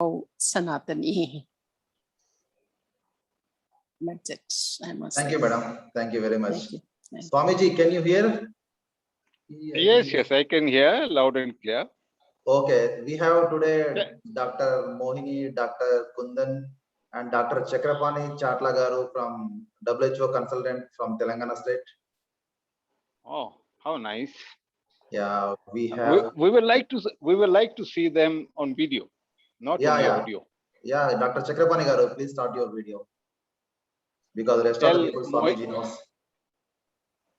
Sanatani message. I must Thank say. you, madam. Thank you very much. Thank you. Thank you. Swamiji, can you hear? Yes, I can hear loud and clear. Okay, we have today Dr. Mohini, Dr. Kundan, and Dr. Chakrapani Chatla Garu from WHO consultant from Telangana state. Oh, how nice. Yeah, we have. We would like to see them on video, not only audio. Yeah, Dr. Chakrapani Garu, please start your video because the rest of the people Swamiji knows.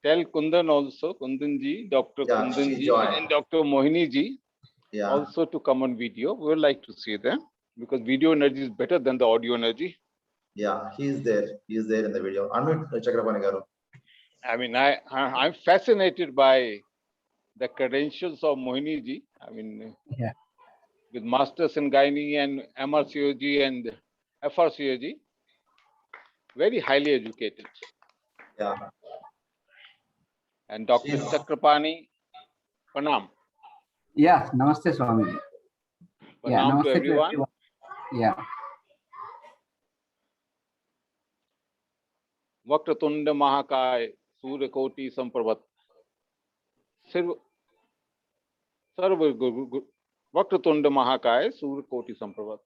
Tell Kundan also, Kundanji, Dr. Yeah, Kundanji, she joined. and Dr. Mohini ji also to come on video. We would like to see them because video energy is better than the audio energy. Yeah, he is there. He is there in the video. Unmute Chakrapani Garu. I mean, I'm fascinated by the credentials of Mohini ji. I mean, with masters in gynae and MRCOG and FRCOG, very highly educated. Yeah. And Dr. Chakrapani, Pranam. Yeah, Namaste Swami. Yeah, Pranam Namaste to everyone. Yeah. Vakratunda Mahakai, Suryakoti Sampravat. Vakratunda Mahakai, Suryakoti Sampravat.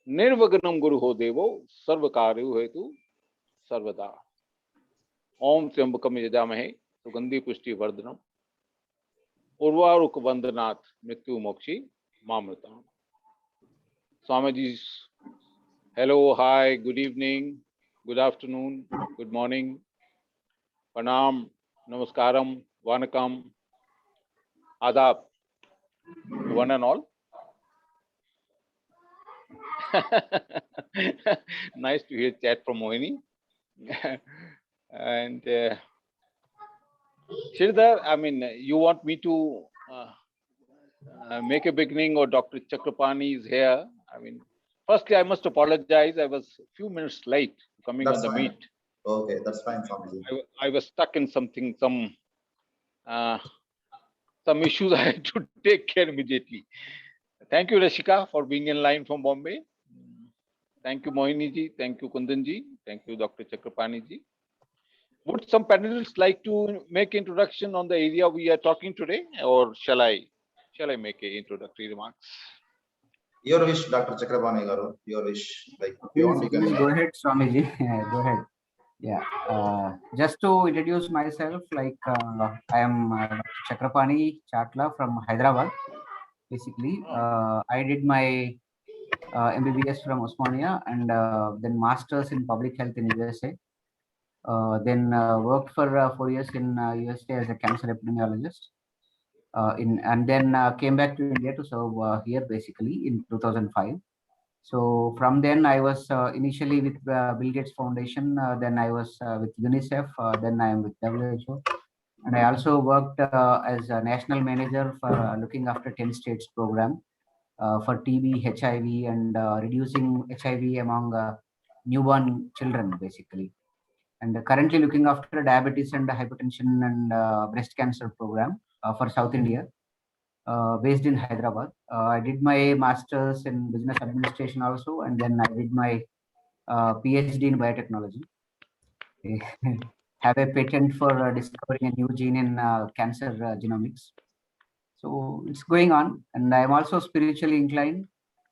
Nirvaganam Guru Ho Devo, Sarvakaryu Hetu, Sarvada. Om Triambakam Yajamahe, Sugandhi Pushti Vardhanam. Urvaruk Vandanath, Mrityu Mokshi, Mamritam. Swamiji, hello, hi, good evening, good afternoon, good morning. Pranam, Namaskaram, Vanakam, Adab, one and all. Nice to hear chat from Mohini. And Sridhar, I mean, you want me to make a beginning, or Dr. Chakrapani is here? I mean, firstly, I must apologize. I was a few minutes late coming on the meet. Okay, that's fine, Swamiji. I was stuck in some issues I had to take care immediately. Thank you, Rashika, for being in line from Bombay. Thank you, Mohini ji. Thank you, Kundan ji. Thank you, Dr. Chakrapani ji. Would some panelists like to make introduction on the area we are talking today, or shall I make a introductory remarks? Your wish, Dr. Chakrapani Garu. Your wish. Like, Please go ahead, Swamiji. Go ahead. Yeah. Just to introduce myself, like I am Dr. Chakrapani Chatla from Hyderabad. Basically, I did my MBBS from Osmania and then Masters in Public Health in USA. Then worked for 4 years in USA as a cancer epidemiologist. And then came back to India to serve here basically in 2005. So from then I was initially with Bill Gates Foundation, then I was with UNICEF, then I am with WHO. And I also worked as a national manager for looking after 10 states program for TB, HIV, and reducing HIV among newborn children basically. And currently looking after diabetes and hypertension and breast cancer program for South India. Based in Hyderabad. I did my master's in business administration also, and then I did my PhD in biotechnology. Have a patent for discovering a new gene in cancer genomics. So it's going on, and I'm also spiritually inclined.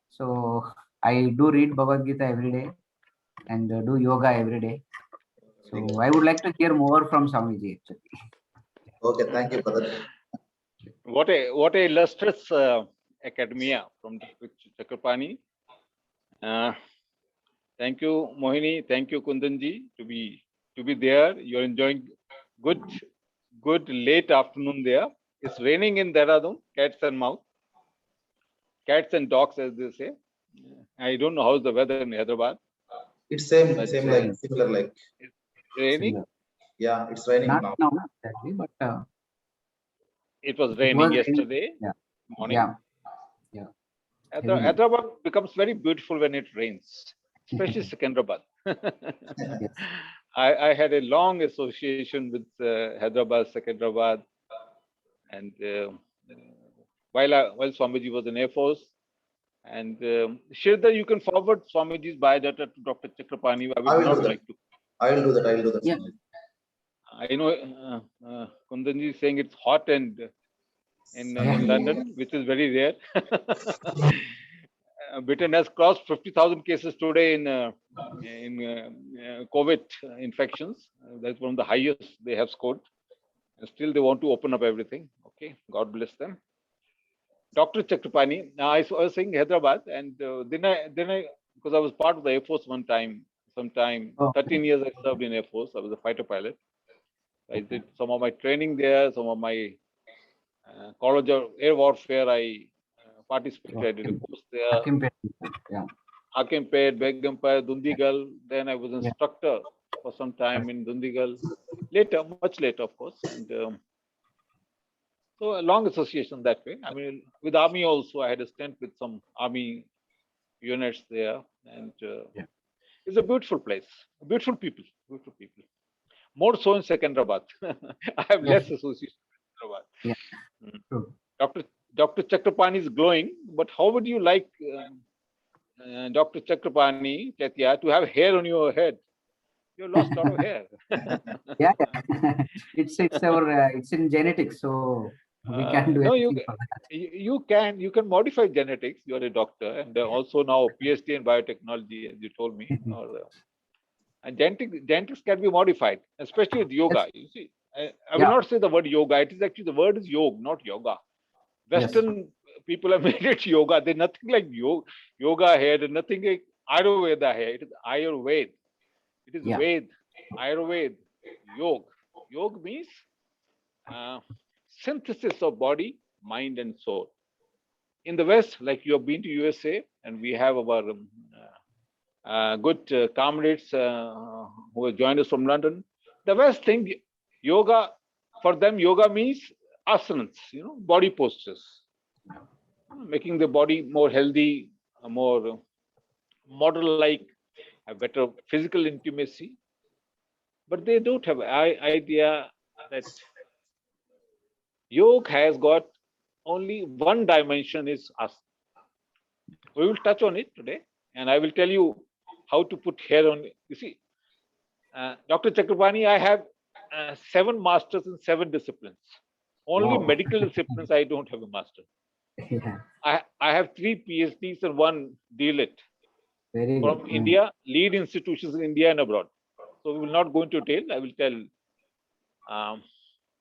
So I do read Bhagavad Gita every day and do yoga every day. So I would like to hear more from Swamiji actually. Okay, thank you for that. What a illustrious academia from Dr. Chakrapani. Thank you, Mohini. Thank you, Kundanji, to be there. You're enjoying good late afternoon there. It's raining in Dehradun, cats and dogs, as they say. I don't know how's the weather in Hyderabad. It's similar like. It's raining. Similar. Yeah, it's raining now. Not exactly, but it was raining yesterday morning. Yeah. Hyderabad becomes very beautiful when it rains, especially Secunderabad. Yes. I had a long association with Hyderabad, Secunderabad, and while Swamiji was in Air Force, And Shridhar, you can forward Swamiji's biodata to Dr. Chakrapani. I I would will not do that. like to. I will do that. I will do that. Yeah. Swamiji. I know Kundanji is saying it's hot and in Yeah. London, which is very rare. Britain has crossed 50,000 cases today in COVID infections. That's one of the highest they have scored. And still they want to open up everything. Okay, God bless them. Dr. Chakrapani, I was saying Hyderabad, and then I, because I was part of the Air Force sometime, Oh. 13 years I served in Air Force. I was a fighter pilot. I did some of my training there, some of my College of Air Warfare. I participated. I did a course there. Yeah. Hakimpet, Begumpet, Dundigal. Then I was instructor for some time in Dundigal. Later, much later, of course. And so a long association that way. I mean, with Army also, I had a stint with some Army units there. And it's a beautiful place, beautiful people, beautiful people. More so in Secunderabad. I have less association with Secunderabad. Yeah. True. Dr. Chakrapani is glowing, but how would you like Dr. Chakrapani, Chaitya, to have hair on your head? You lost a lot of hair. Yeah. it's in genetics, so we can do No, anything for that. you can modify genetics. You are a doctor and also now PhD in biotechnology, as you told me. And genetics can be modified, especially with yoga. You see, I will not say the word yoga. It is actually the word is yoga, not yoga. Western people have made it yoga. There's nothing like yoga hair. There's nothing like Ayurveda hair. It is Ayurved. It is Ved, Ayurved, Yoga. Yoga means synthesis of body, mind, and soul. In the West, like you have been to USA, and we have our good comrades who have joined us from London. The West think yoga, for them, yoga means asanas, body postures, making the body more healthy, more model-like, a better physical intimacy. But they don't have idea that yoga has got only one dimension, is us. We will touch on it today, and I will tell you how to put hair on. You see, Dr. Chakrapani, I have 7 masters in 7 disciplines. Only medical disciplines I don't have a master. Yeah. I have 3 PhDs and 1 DLit Very from good. India, lead institutions in India and abroad. So we will not go into detail. I will tell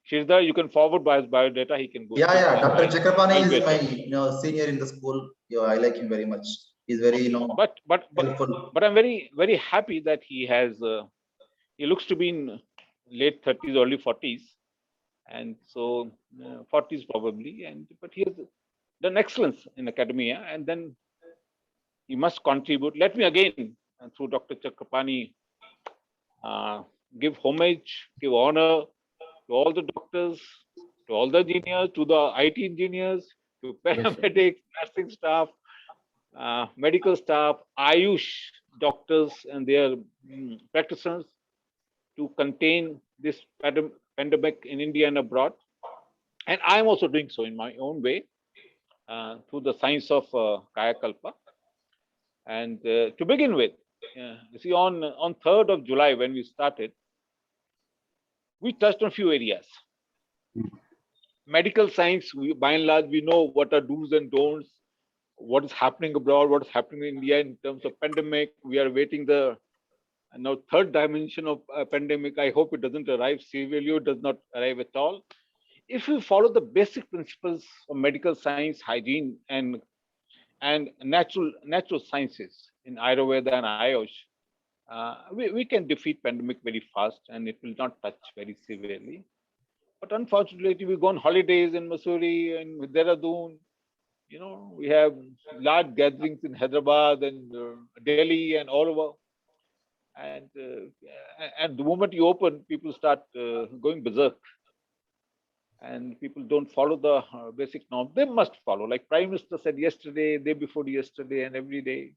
Shridhar, you can forward by his biodata. He can go. Yeah. Dr. Chakrapani is my senior in the school. I like him very much. He's very But helpful. I'm very, very happy that he has. He looks to be in late 30s, early 40s, and so 40s probably. But he has done excellence in academia, and then he must contribute. Let me again, through Dr. Chakrapani, give homage, give honor to all the doctors, to all the engineers, to the IT engineers, to paramedics, nursing staff, medical staff, Ayush doctors and their practitioners to contain this pandemic in India and abroad. And I'm also doing so in my own way through the science of Kaya Kalpa. And to begin with, you see, on 3rd of July, when we started, we touched on a few areas. Medical science, by and large, we know what are do's and don'ts, what is happening abroad, what is happening in India in terms of pandemic. We are waiting the now 3rd dimension of pandemic. I hope it doesn't arrive severely, it does not arrive at all. If we follow the basic principles of medical science, hygiene, and natural sciences in Ayurveda and Ayush, we can defeat pandemic very fast, and it will not touch very severely. But unfortunately, we go on holidays in Mussoorie and Dehradun. We have large gatherings in Hyderabad and Delhi and all over. And the moment you open, people start going berserk. And people don't follow the basic norm. They must follow. Like Prime Minister said yesterday, day before yesterday, and every day.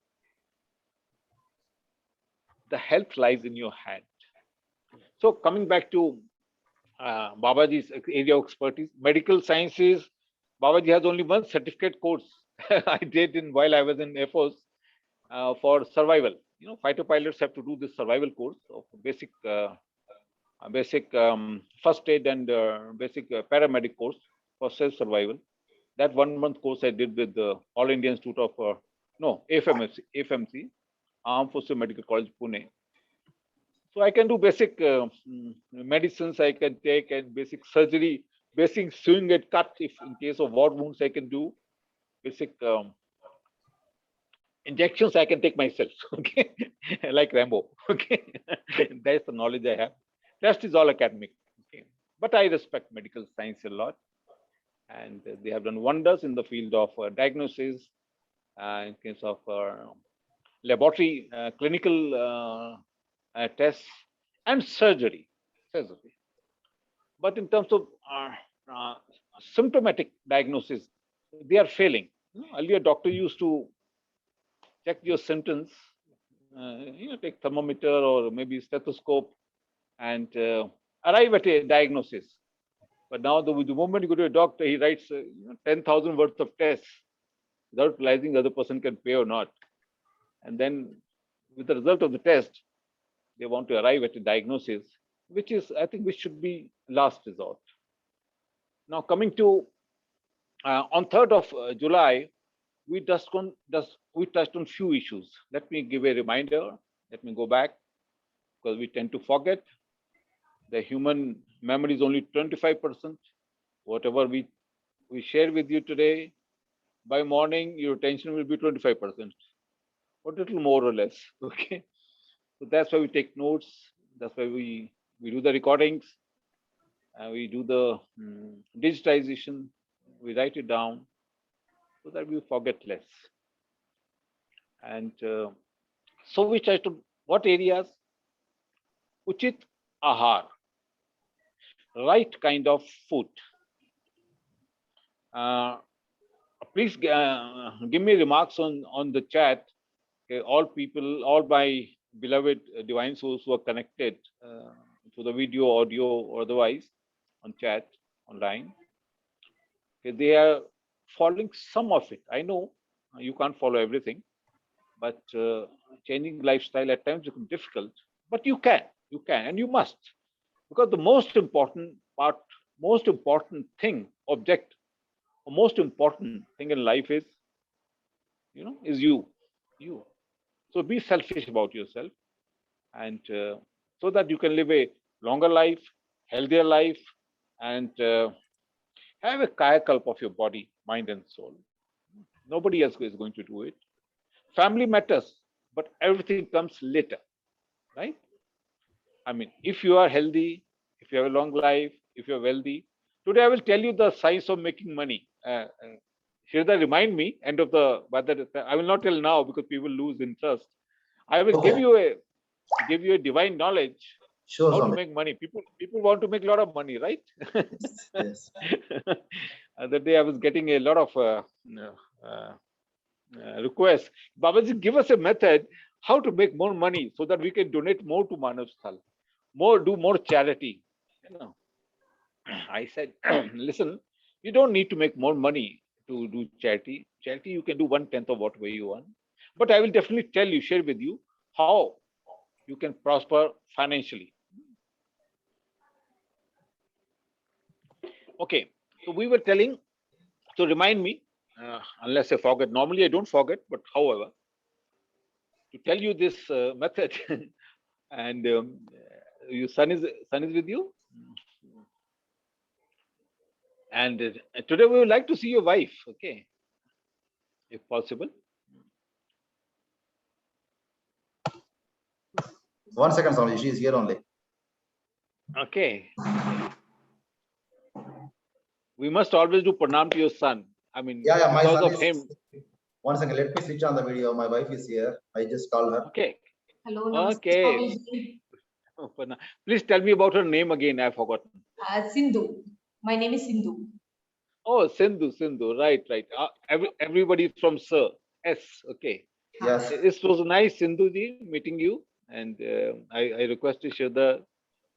The health lies in your hand. So coming back to Babaji's area of expertise, medical sciences, Babaji has only one certificate course I did while I was in Air Force for survival. Fighter pilots have to do this survival course of basic first aid and basic paramedic course for self survival. That 1 month course I did with the All India Institute of AFMC, Armed Forces Medical College, Pune. So I can do basic medicines I can take, and basic surgery, basic sewing and cut. If in case of war wounds, I can do basic injections. I can take myself. Okay, like Rambo. Okay, that's the knowledge I have. Rest is all academic. Okay, but I respect medical science a lot, and they have done wonders in the field of diagnosis, in case of laboratory, clinical tests, and surgery. But in terms of symptomatic diagnosis, they are failing. Earlier, doctor used to check your symptoms, take thermometer or maybe stethoscope, and arrive at a diagnosis. But now, the moment you go to a doctor, he writes 10,000 words of tests without realizing the other person can pay or not. And then, with the result of the test, they want to arrive at a diagnosis, which is, I think, which should be last resort. Now, coming to on 3rd of July, we touched on few issues. Let me give a reminder. Let me go back, because we tend to forget. The human memory is only 25%. Whatever we share with you today, by morning your attention will be 25%, or a little more or less. Okay, so that's why we take notes. That's why we do the recordings. We do the digitization. We write it down so that we forget less. And so we try to, what areas? Uchit ahar, right kind of food. Please give me remarks on the chat. Okay, all people, all my beloved divine souls who are connected to the video, audio, or otherwise on chat, online. Okay, they are following some of it. I know you can't follow everything, but changing lifestyle at times becomes difficult. But you can, and you must, because the most important part, most important thing, object, or most important thing in life is, is you. So be selfish about yourself, and so that you can live a longer life, healthier life, and have a kayakalp of your body, mind, and soul. Nobody else is going to do it. Family matters, but everything comes later, right? I mean, if you are healthy, if you have a long life, if you are wealthy, today I will tell you the science of making money. Shirda, remind me, end of the, but I will not tell now because people lose interest. I will give you a divine knowledge. Sure, how Swami. to make money. People want to make a lot of money, right? Yes. The day I was getting a lot of requests. Babaji, give us a method how to make more money so that we can donate more to Manav Sthal, do more charity. I said, listen, you don't need to make more money to do charity. Charity, you can do 1/10 of what way you want. But I will definitely share with you how you can prosper financially. Okay, so we were telling, so remind me, unless I forget. Normally I don't forget, but however, to tell you this method, and your son is with you, and today we would like to see your wife. Okay, if possible. 1 second, Swami. She is here only. Okay. We must always do pranam to your son. I mean, Yeah, my because son of him. 1 second, let me switch on the video. My wife is here. I just called her. Okay. Hello, namaste, Okay. Swamiji. Please tell me about her name again. I've forgotten. Sindhu. My name is Sindhu. Oh, Sindhu. Right. Everybody from Sir. S. Okay. Yes. It was nice, Sindhu ji, meeting you. And I requested Shraddha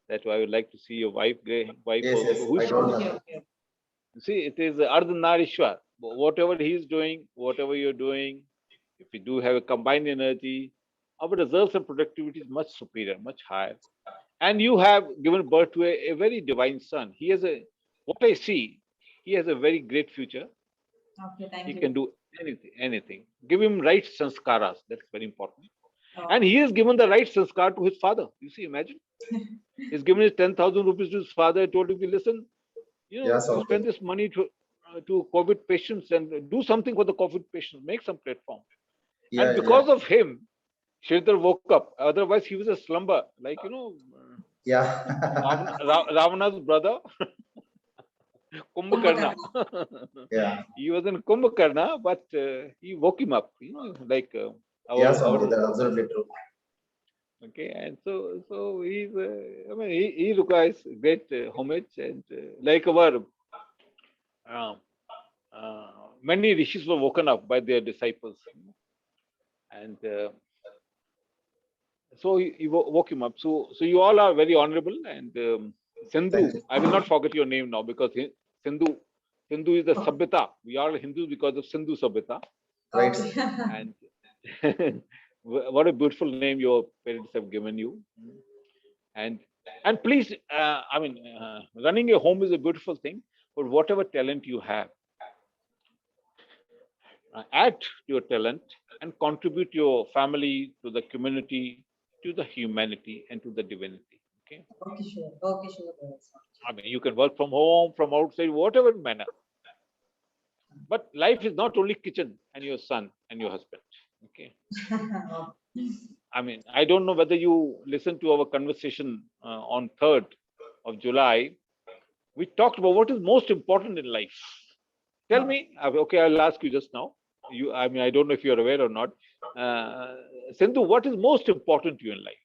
that I would like to see your wife. Yes, also. I told her. Okay. See, it is Ardhanarishwar. whatever he is doing, whatever you're doing, if you do have a combined energy, our results and productivity is much superior, much higher. And you have given birth to a very divine son. He has a, what I see, he has a very great future. Okay, thank He you. can do anything. Give him right sanskaras. That's very important. Oh, And he has given the right sanskar to his father. You see, imagine. He's given his 10,000 rupees to his father. Told him, listen, Yes, you okay. spend this money to COVID patients and do something for the COVID patients. Make some platform. Yeah, And because of him, Sridhar woke up. Otherwise, he was a slumber. Like, yeah. Ravana's brother, Kumbhakarna. Yeah. He was in Kumbhakarna, but he woke him up, like Yes, Swamiji, that's absolutely true. okay. And so he's, I mean, he requires great homage, and like our many rishis were woken up by their disciples, and so he woke him up. So you all are very honorable, and Sindhu, Thank you. I will not forget your name now, because Sindhu is the Sabhyata. We are Hindus because of Sindhu Sabhyata. Right. okay. And what a beautiful name your parents have given you. And please, I mean, running a home is a beautiful thing, but whatever talent you have, add to your talent and contribute your family, to the community, to the humanity, and to the divinity. Okay. Okay, sure. Okay, sure. I mean, you can work from home, from outside, whatever manner. But life is not only kitchen and your son and your husband. Okay. I mean, I don't know whether you listened to our conversation on 3rd of July. We talked about what is most important in life. Tell me, okay, I'll ask you just now. I mean, I don't know if you're aware or not. Sindhu, what is most important to you in life?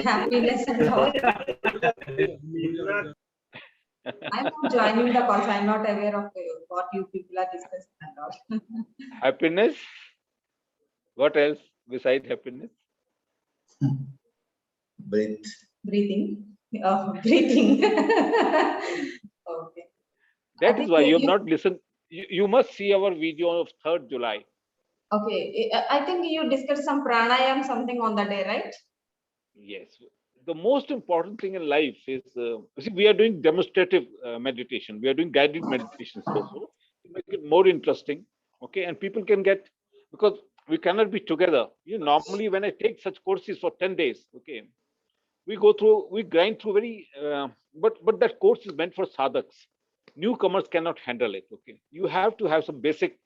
Happiness and all. I'm not joining the calls. I'm not aware of what you people are discussing and all. Happiness. What else besides happiness? Breathe. Breathing. Breathing. Okay. That is think why you have you- not listened. You must see our video of 3rd July. Okay. I think you discussed some pranayam something on the day, right? Yes. The most important thing in life is, see, we are doing demonstrative meditation. We are doing guided meditations also to make it more interesting. Okay. And people can get, because we cannot be together. Normally when I take such courses for 10 days, okay, we grind through very, but that course is meant for sadhaks. Newcomers cannot handle it. Okay. You have to have some basic,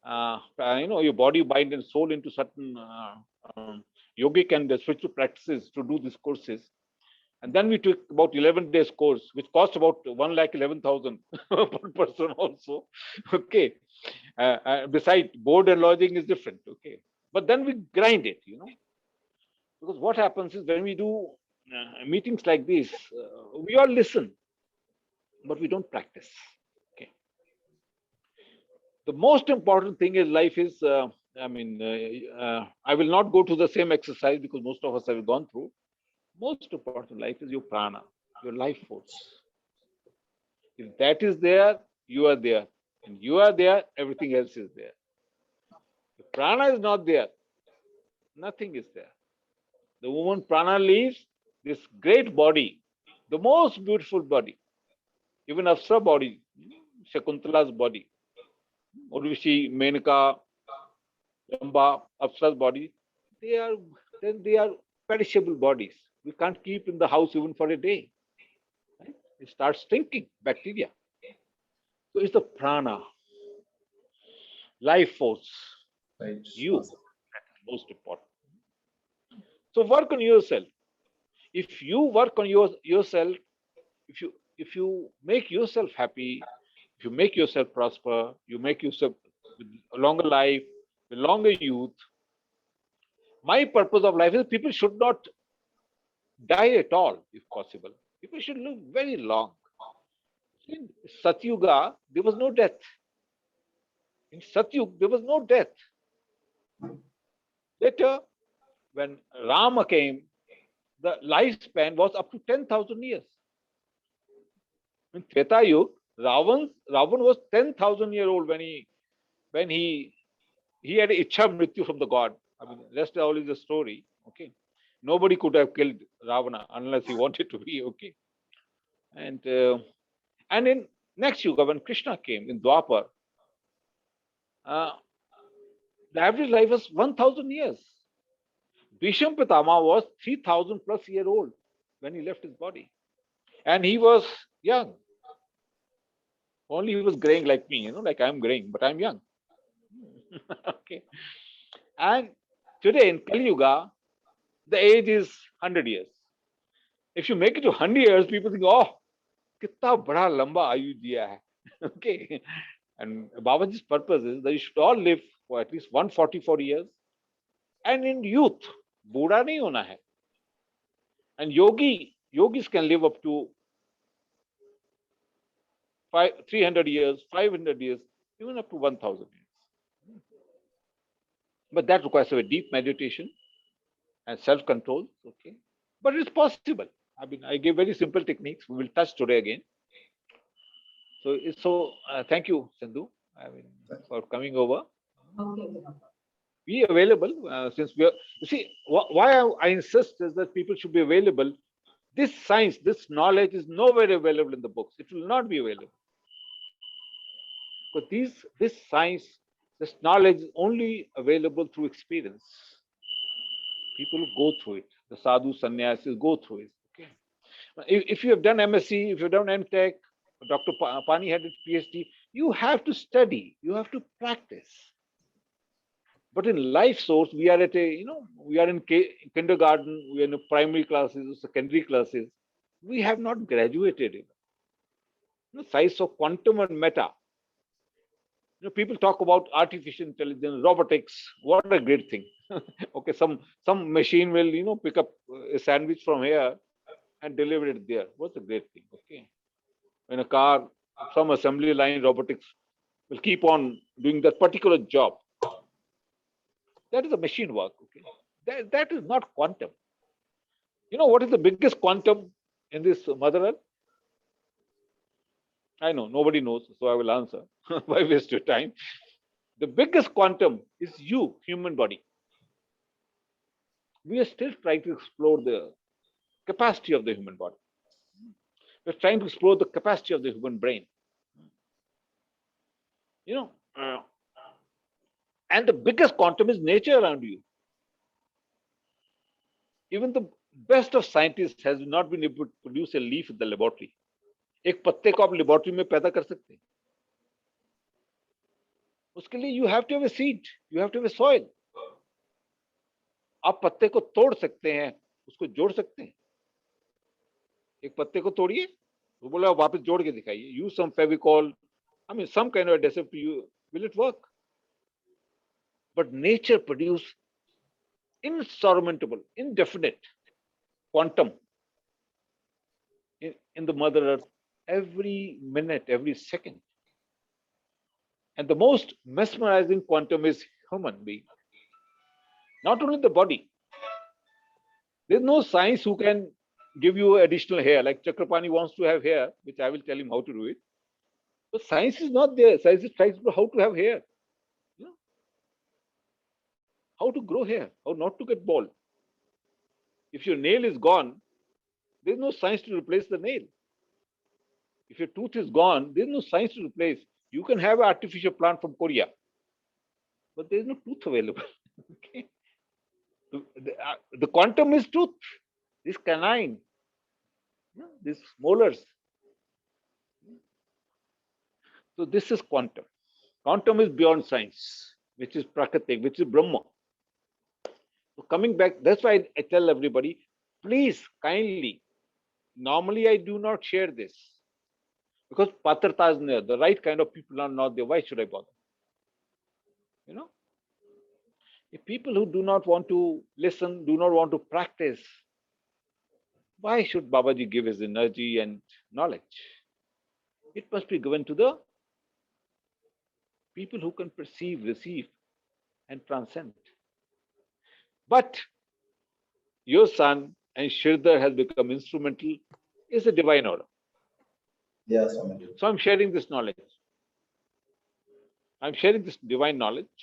your body, mind, and soul into certain yogic and spiritual practices to do these courses. And then we took about 11 days course, which cost about 1,11,000 per person also. Okay. Besides, board and lodging is different. Okay. But then we grind it, because what happens is when we do meetings like this, we all listen, but we don't practice. Okay. The most important thing in life is, I will not go to the same exercise because most of us have gone through. Most important in life is your prana, your life force. If that is there, you are there. And you are there, everything else is there. If prana is not there, nothing is there. The moment prana leaves, this great body, the most beautiful body, even Apsara body, Shakuntala's body, Urvashi, Menaka, Ramba, Apsara's body, they are perishable bodies. We can't keep in the house even for a day. Right? It starts stinking, bacteria. So it's the prana, life force, Right. you, that is most important. So work on yourself. If you work on yourself, if you make yourself happy, if you make yourself prosper, you make yourself with a longer life, with longer youth. My purpose of life is people should not die at all, if possible. People should live very long. In Satyuga, there was no death. In Satyug, there was no death. Later, when Rama came, the lifespan was up to 10,000 years. In Treta Yuga, Ravan was 10,000 years old when he had Ichha Mrityu from the god. I mean, rest all is a story. Okay, nobody could have killed Ravana unless he wanted to be. Okay, and in next Yuga, when Krishna came in Dwapar, the average life was 1,000 years. Bhisham Pitama was 3,000 plus year old when he left his body, and he was young. Only he was graying like me, like I'm graying, but I'm young. Okay. And today in Kali Yuga, the age is 100 years. If you make it to 100 years, people think, oh, कितना बड़ा लंबा आयु दिया है. Okay. And Babaji's purpose is that you should all live for at least 144 years. And in youth, बूढ़ा नहीं होना है. And yogis can live up to 300 years, 500 years, even up to 1,000 years. But that requires a deep meditation and self-control. Okay, but it's possible. I mean, I give very simple techniques. We will touch today again. So thank you, Sindhu, for coming over. Okay. Be available since we are. You see, why I insist is that people should be available. This science, this knowledge is nowhere available in the books. It will not be available. But this science, this knowledge is only available through experience. People go through it. The sadhu sannyasis go through it. Okay. If you have done MSc, if you have done MTech, Dr. Pani had a PhD, you have to study, you have to practice. But in Life Source, we are we are in kindergarten, we are in primary classes, secondary classes. We have not graduated even. Science of quantum and meta. People talk about artificial intelligence, robotics. What a great thing. Okay, some machine will, pick up a sandwich from here and deliver it there. What's a great thing? Okay. In a car, some assembly line robotics will keep on doing that particular job. That is a machine work. Okay. That is not quantum. What is the biggest quantum in this Mother Earth? I know nobody knows, so I will answer. Why waste your time? The biggest quantum is you, human body. We are still trying to explore the capacity of the human body. We're trying to explore the capacity of the human brain. And the biggest quantum is nature around you. Even the best of scientists has not been able to produce a leaf in the laboratory. एक पत्ते को आप laboratory में पैदा कर सकते हैं. उसके लिए you have to have a seed, you have to have a soil. आप पत्ते को तोड़ सकते हैं, उसको जोड़ सकते हैं. एक पत्ते को तोड़िए, वो बोला वापस जोड़ के दिखाइए. Use some Fevicol, some kind of adhesive to you. Will it work? But nature produces insurmountable, indefinite quantum in the Mother Earth every minute, every second. And the most mesmerizing quantum is human being. Not only the body. There's no science who can give you additional hair. Like Chakrapani wants to have hair, which I will tell him how to do it. But science is not there. Science is trying to know how to have hair. How to grow hair, how not to get bald. If your nail is gone, there's no science to replace the nail. If your tooth is gone, there's no science to replace. You can have an artificial plant from Korea, but there's no tooth available. Okay. The quantum is tooth, this canine, these molars. So this is quantum. Quantum is beyond science, which is Prakritik, which is Brahma. So coming back, that's why I tell everybody, please kindly, normally I do not share this because patrata is there. The right kind of people are not there. Why should I bother? If people who do not want to listen, do not want to practice, why should Babaji give his energy and knowledge? It must be given to the people who can perceive, receive, and transcend. But your son and Shridhar has become instrumental is a divine order. Yes, Swamiji. So I'm sharing this knowledge. I'm sharing this divine knowledge.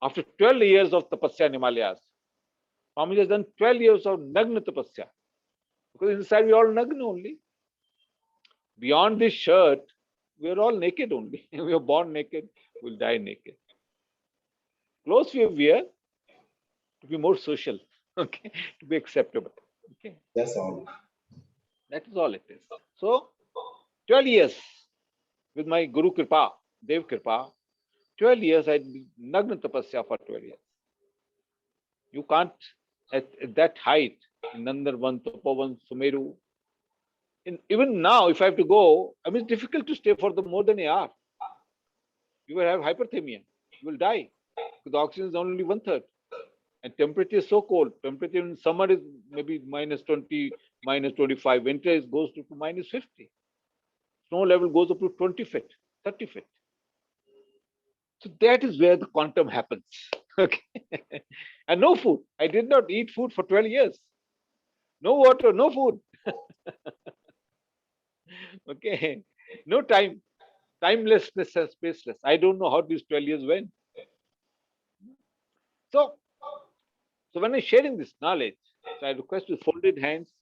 After 12 years of tapasya in Himalayas, Swamiji has done 12 years of Nagna tapasya. Because inside we all Nagna only. Beyond this shirt, we are all naked only. We are born naked, we'll die naked. Clothes we wear to be more social, okay, to be acceptable. Okay, Yes, Swamiji. that is all it is. So 12 years with my Guru Kripa, Dev Kripa, 12 years I did Nagna tapasya for 12 years. You can't at that height in Nandarvan, Tapovan, Sumeru. Even now, if I have to go, I mean, it's difficult to stay for the more than an hour. You will have hyperthermia. You will die. Because the oxygen is only 1/3. And temperature is so cold. Temperature in summer is maybe -20, -25. Winter goes to -50. Snow level goes up to 20 feet, 30 feet. So that is where the quantum happens. Okay. And no food. I did not eat food for 12 years. No water, no food. Okay. No time. Timelessness and spaceless. I don't know how these 12 years went. So when I'm sharing this knowledge, so I request with folded hands.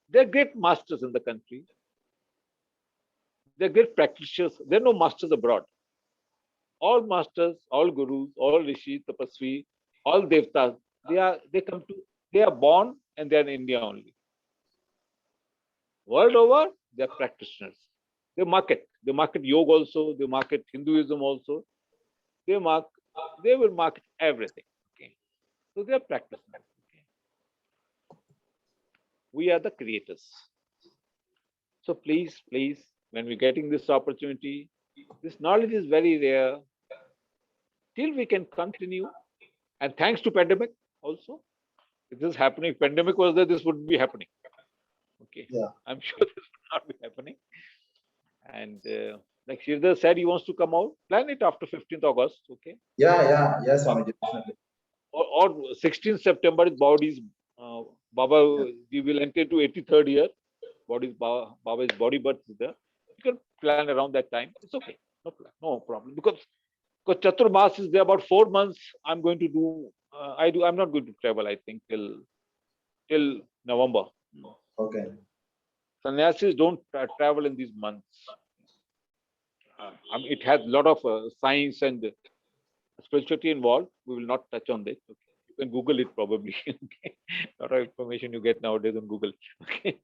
They're great masters in the country. They're great practitioners. There are no masters abroad. All masters, all gurus, all rishis, tapasvi, all devtas, they are born and they are in India only. World over, they are practitioners. They market yoga also, they market Hinduism also. They will market everything. Okay. So they are practitioners. Okay. We are the creators. So please, when we're getting this opportunity, this knowledge is very rare. Till we can continue, and thanks to pandemic also, if this is happening, if pandemic was there, this wouldn't be happening. Okay, Yeah. I'm sure this would not be happening. And like Shridhar said, he wants to come out. Plan it after 15th August. Okay, Yes, Swamiji. Definitely. or 16th September is Baba's Baba. We will enter into 83rd year. Baba's body birth is there. You can plan around that time. It's okay. No problem. Because Chaturmas is there about 4 months. I'm going to do. I'm not going to travel. I think till November. Okay. Sannyasis don't travel in these months. I mean, it has a lot of science and spirituality involved. We will not touch on this. Okay. You can Google it probably. Okay. A lot of information you get nowadays on Google. Okay.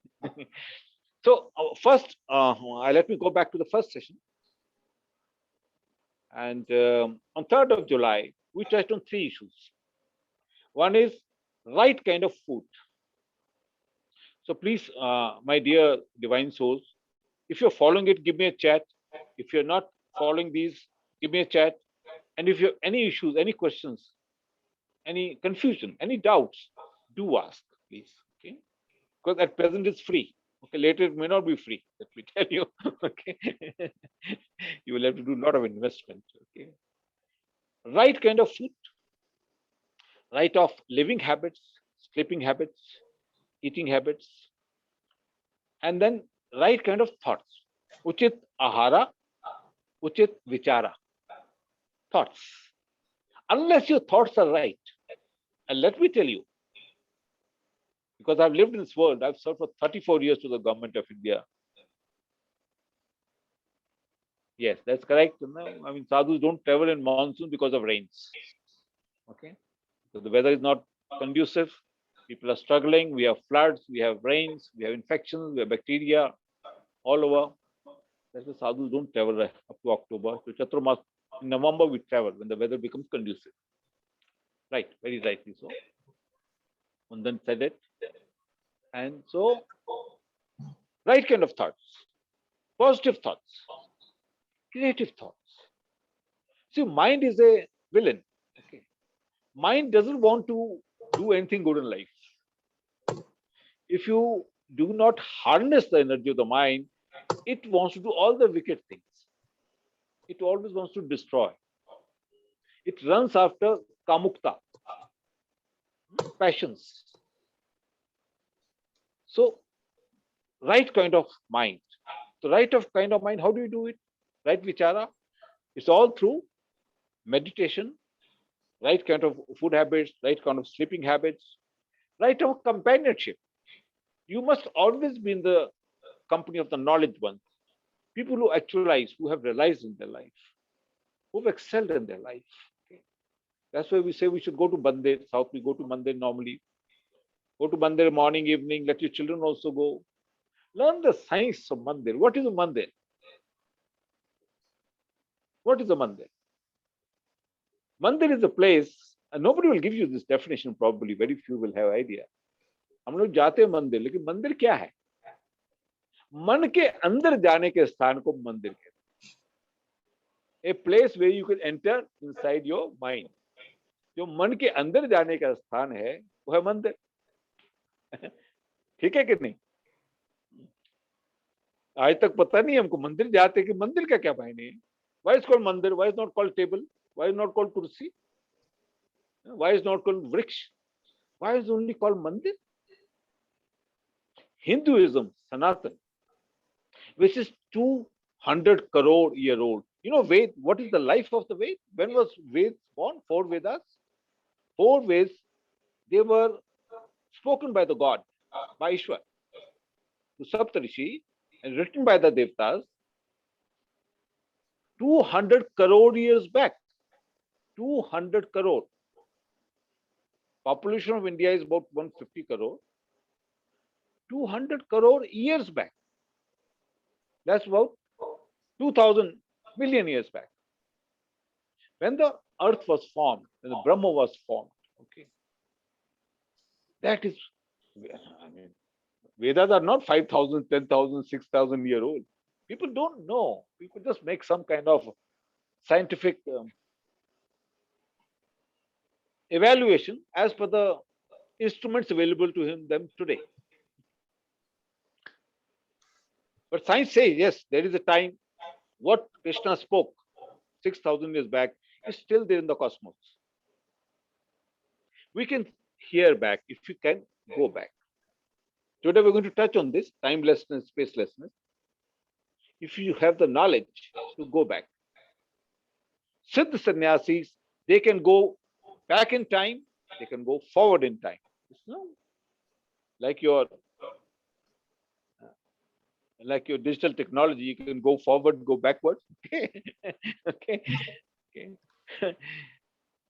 So first, let me go back to the first session. And on 3rd of July, we touched on 3 issues. One is right kind of food. So please, my dear divine souls, if you're following it, give me a chat. If you're not following these, give me a chat. And if you have any issues, any questions, any confusion, any doubts, do ask, please. Okay? Because at present it's free. Okay, later it may not be free. Let me tell you. Okay, you will have to do a lot of investment. Okay, right kind of food, right of living habits, sleeping habits, eating habits, and then right kind of thoughts. Uchit ahara, uchit vichara. Thoughts. Unless your thoughts are right, and let me tell you, because I've lived in this world, I've served for 34 years to the government of India. Yes, that's correct. No, I mean, sadhus don't travel in monsoon because of rains. Okay, so the weather is not conducive. People are struggling. We have floods, we have rains, we have infections, we have bacteria all over. That's why sadhus don't travel up to October. So Chaturmas in November we travel when the weather becomes conducive. Right, very rightly so. Kundan said it. And so, right kind of thoughts, positive thoughts, creative thoughts. See, mind is a villain. Okay, mind doesn't want to do anything good in life. If you do not harness the energy of the mind, it wants to do all the wicked things. It always wants to destroy. It runs after kamukta, passions. So, right kind of mind. So, right of kind of mind, how do you do it? Right vichara. It's all through meditation, right kind of food habits, right kind of sleeping habits, right of companionship. You must always be in the company of the knowledge ones, people who actualize, who have realized in their life, who've excelled in their life. Okay. That's why we say we should go to Mandir. South, we go to Mandir normally. Go to Mandir morning, evening. Let your children also go. Learn the science of Mandir. What is a Mandir? What is a Mandir? Mandir is a place, and nobody will give you this definition probably. Very few will have idea. हम लोग जाते हैं मंदिर, लेकिन मंदिर क्या है? मन के अंदर जाने के स्थान को मंदिर कहते हैं. A place where you can enter inside your mind. जो मन के अंदर जाने का स्थान है, वो है मंदिर. ठीक है कि नहीं? आज तक पता नहीं हमको मंदिर जाते कि मंदिर का क्या मायने है. Why is called मंदिर? Why is not called table? Why is not called kursi? Why is not called vriksh? Why is only called mandir? Hinduism, Sanatan, which is 200 crore year old. You know, Ved, what is the life of the Ved? When was Ved born? 4 Vedas. 4 Veds, they were spoken by the God, by Ishwar, to Saptarishi, and written by the Devtas 200 crore years back. 200 crore. Population of India is about 150 crore. 200 crore years back. That's about 2000 million years back. When the earth was formed, when the Brahma was formed, okay, that is, I mean, Vedas are not 5,000, 10,000, 6,000 year old. People don't know. People just make some kind of scientific evaluation as per the instruments available to them today. But science says, yes, there is a time what Krishna spoke 6,000 years back is still there in the cosmos. We can hear back if you can go back. Today we're going to touch on this timelessness, spacelessness. If you have the knowledge to go back. Siddha sannyasis, they can go back in time, they can go forward in time. It's not like your digital technology, you can go forward, go backward. Okay.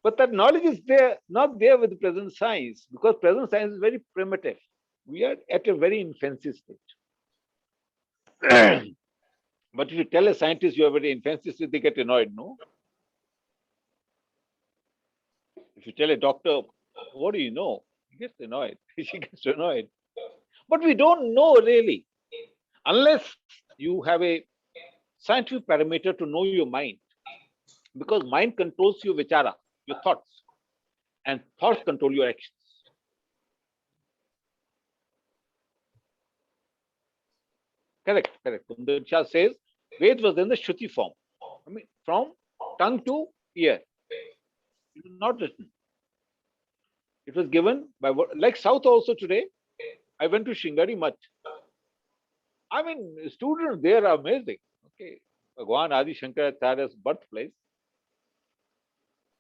But that knowledge is there, not there with the present science, because present science is very primitive. We are at a very infancy stage. But if you tell a scientist you are very infancy stage, they get annoyed, no? If you tell a doctor, what do you know? He gets annoyed. She gets annoyed. But we don't know really. Unless you have a scientific parameter to know your mind. Because mind controls your vichara, your thoughts. And thoughts control your actions. Correct. Kundan Shah says, Ved was in the Shruti form. I mean, from tongue to ear. It was not written. It was given by, like South also today. I went to Shingari Math. I mean, students there are amazing. Okay. Bhagwan Adi Shankaracharya's birthplace.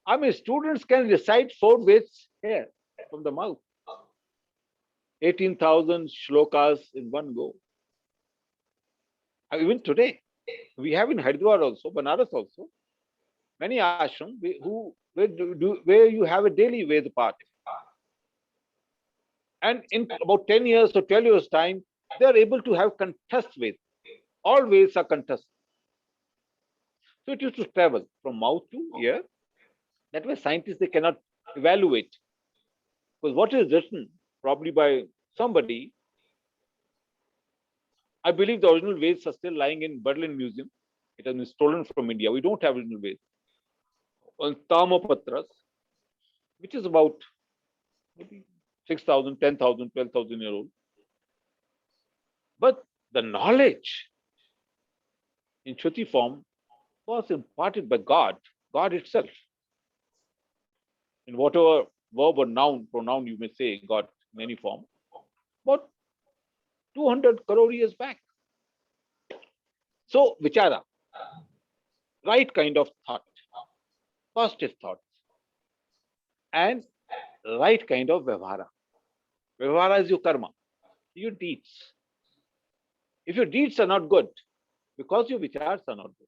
I mean, students can recite 4 Veds here from the mouth. 18,000 shlokas in one go. Even today, we have in Haridwar also, Banaras also, many ashrams where you have a daily Veda part. And in about 10 years or 12 years time, they are able to have contest Veda. All Veds are contest. So it used to travel from mouth to ear. That way scientists, they cannot evaluate. Because what is written, probably by somebody, I believe the original Veds are still lying in Berlin Museum. It has been stolen from India. We don't have original Veds. On Tamapatras, which is about maybe 6,000, 10,000, 12,000 year old. But the knowledge in Shruti form was imparted by God itself. In whatever verb or noun, pronoun you may say, God in any form. But 200 crore years back. So, vichara, right kind of thought, positive thoughts, and right kind of vyavhara. Vyavhara is your karma, your deeds. If your deeds are not good, because your vicharas are not good,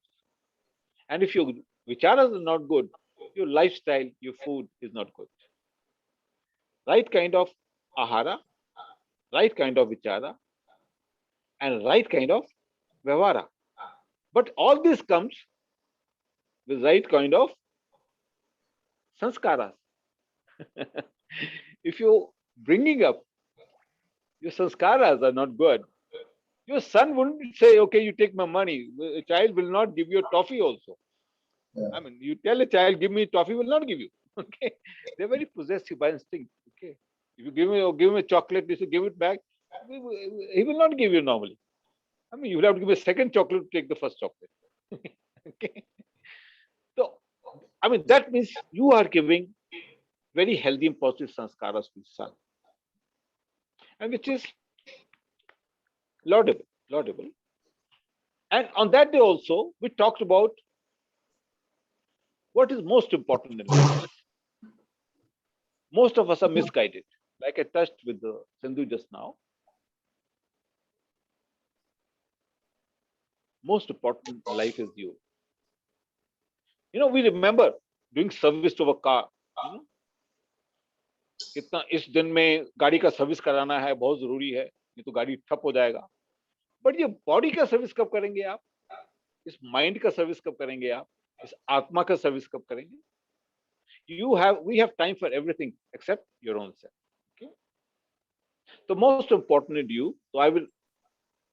and if your vicharas are not good, your lifestyle, your food is not good. Right kind of ahara, right kind of vichara, and right kind of vyavhara. But all this comes with right kind of sanskaras. If you bringing up your sanskaras are not good, your son wouldn't say, okay, you take my money. A child will not give you a toffee also. Yeah. I mean, you tell a child, give me toffee, will not give you. Okay. They're very possessive by instinct. Okay. If you give him a chocolate, you say, give it back. He will not give you normally. I mean, you will have to give a second chocolate to take the first chocolate. Okay. So, I mean, that means you are giving very healthy and positive sanskaras to the son. And which is laudable, laudable. And on that day also, we talked about what is most important in life. Most of us are misguided. Like I touched with the Sindhu just now. Most important in life is you. You know, we remember doing service to a car. You know, कितना इस दिन में गाड़ी का service कराना है, बहुत जरूरी है, नहीं तो गाड़ी ठप हो जाएगा. बट ये बॉडी का सर्विस कब करेंगे आप? इस माइंड का सर्विस कब करेंगे आप? इस आत्मा का सर्विस कब करेंगे? We have time for everything except your own self. Okay. So most important is you. So I will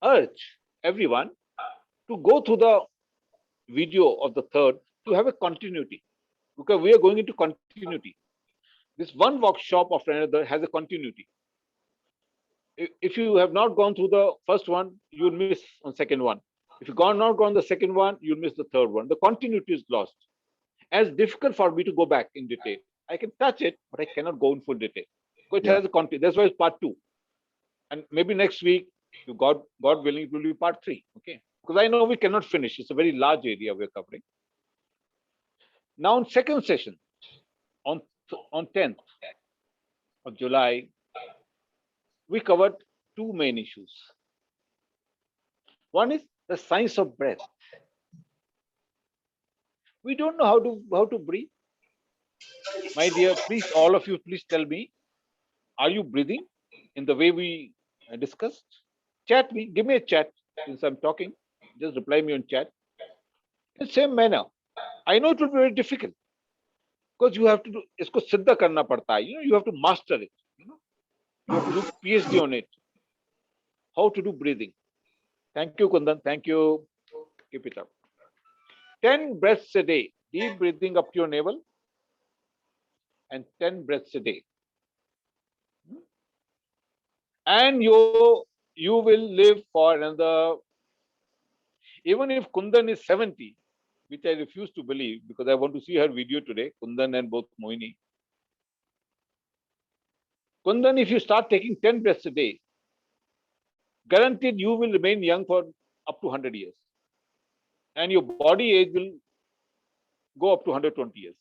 urge everyone to go through the video of the third to have a continuity, because we are going into continuity. This one workshop after another has a continuity. If you have not gone through the first one, you will miss on second one. If you not gone the second one, you'll miss the third one. The continuity is lost. And it's difficult for me to go back in detail. I can touch it, but I cannot go in full detail. Because it has a continuity. That's why it's part 2. And maybe next week, if God willing, it will be part 3. Okay. Because I know we cannot finish. It's a very large area we're covering. Now, in second session, on 10th of July, we covered 2 main issues. One is the science of breath. We don't know how to breathe. My dear, please, all of you, please tell me, are you breathing in the way we discussed? Chat me, give me a chat since I'm talking. Just reply me on chat. In the same manner, I know it will be very difficult because you have to do, isko siddha karna padta hai. You know, you have to master it. You have to do PhD on it. How to do breathing. Thank you, Kundan. Thank you. Keep it up. 10 breaths a day. Deep breathing up to your navel. And 10 breaths a day. And you will live for another, even if Kundan is 70, which I refuse to believe because I want to see her video today, Kundan and both Mohini. Kundan, if you start taking 10 breaths a day, guaranteed you will remain young for up to 100 years. And your body age will go up to 120 years.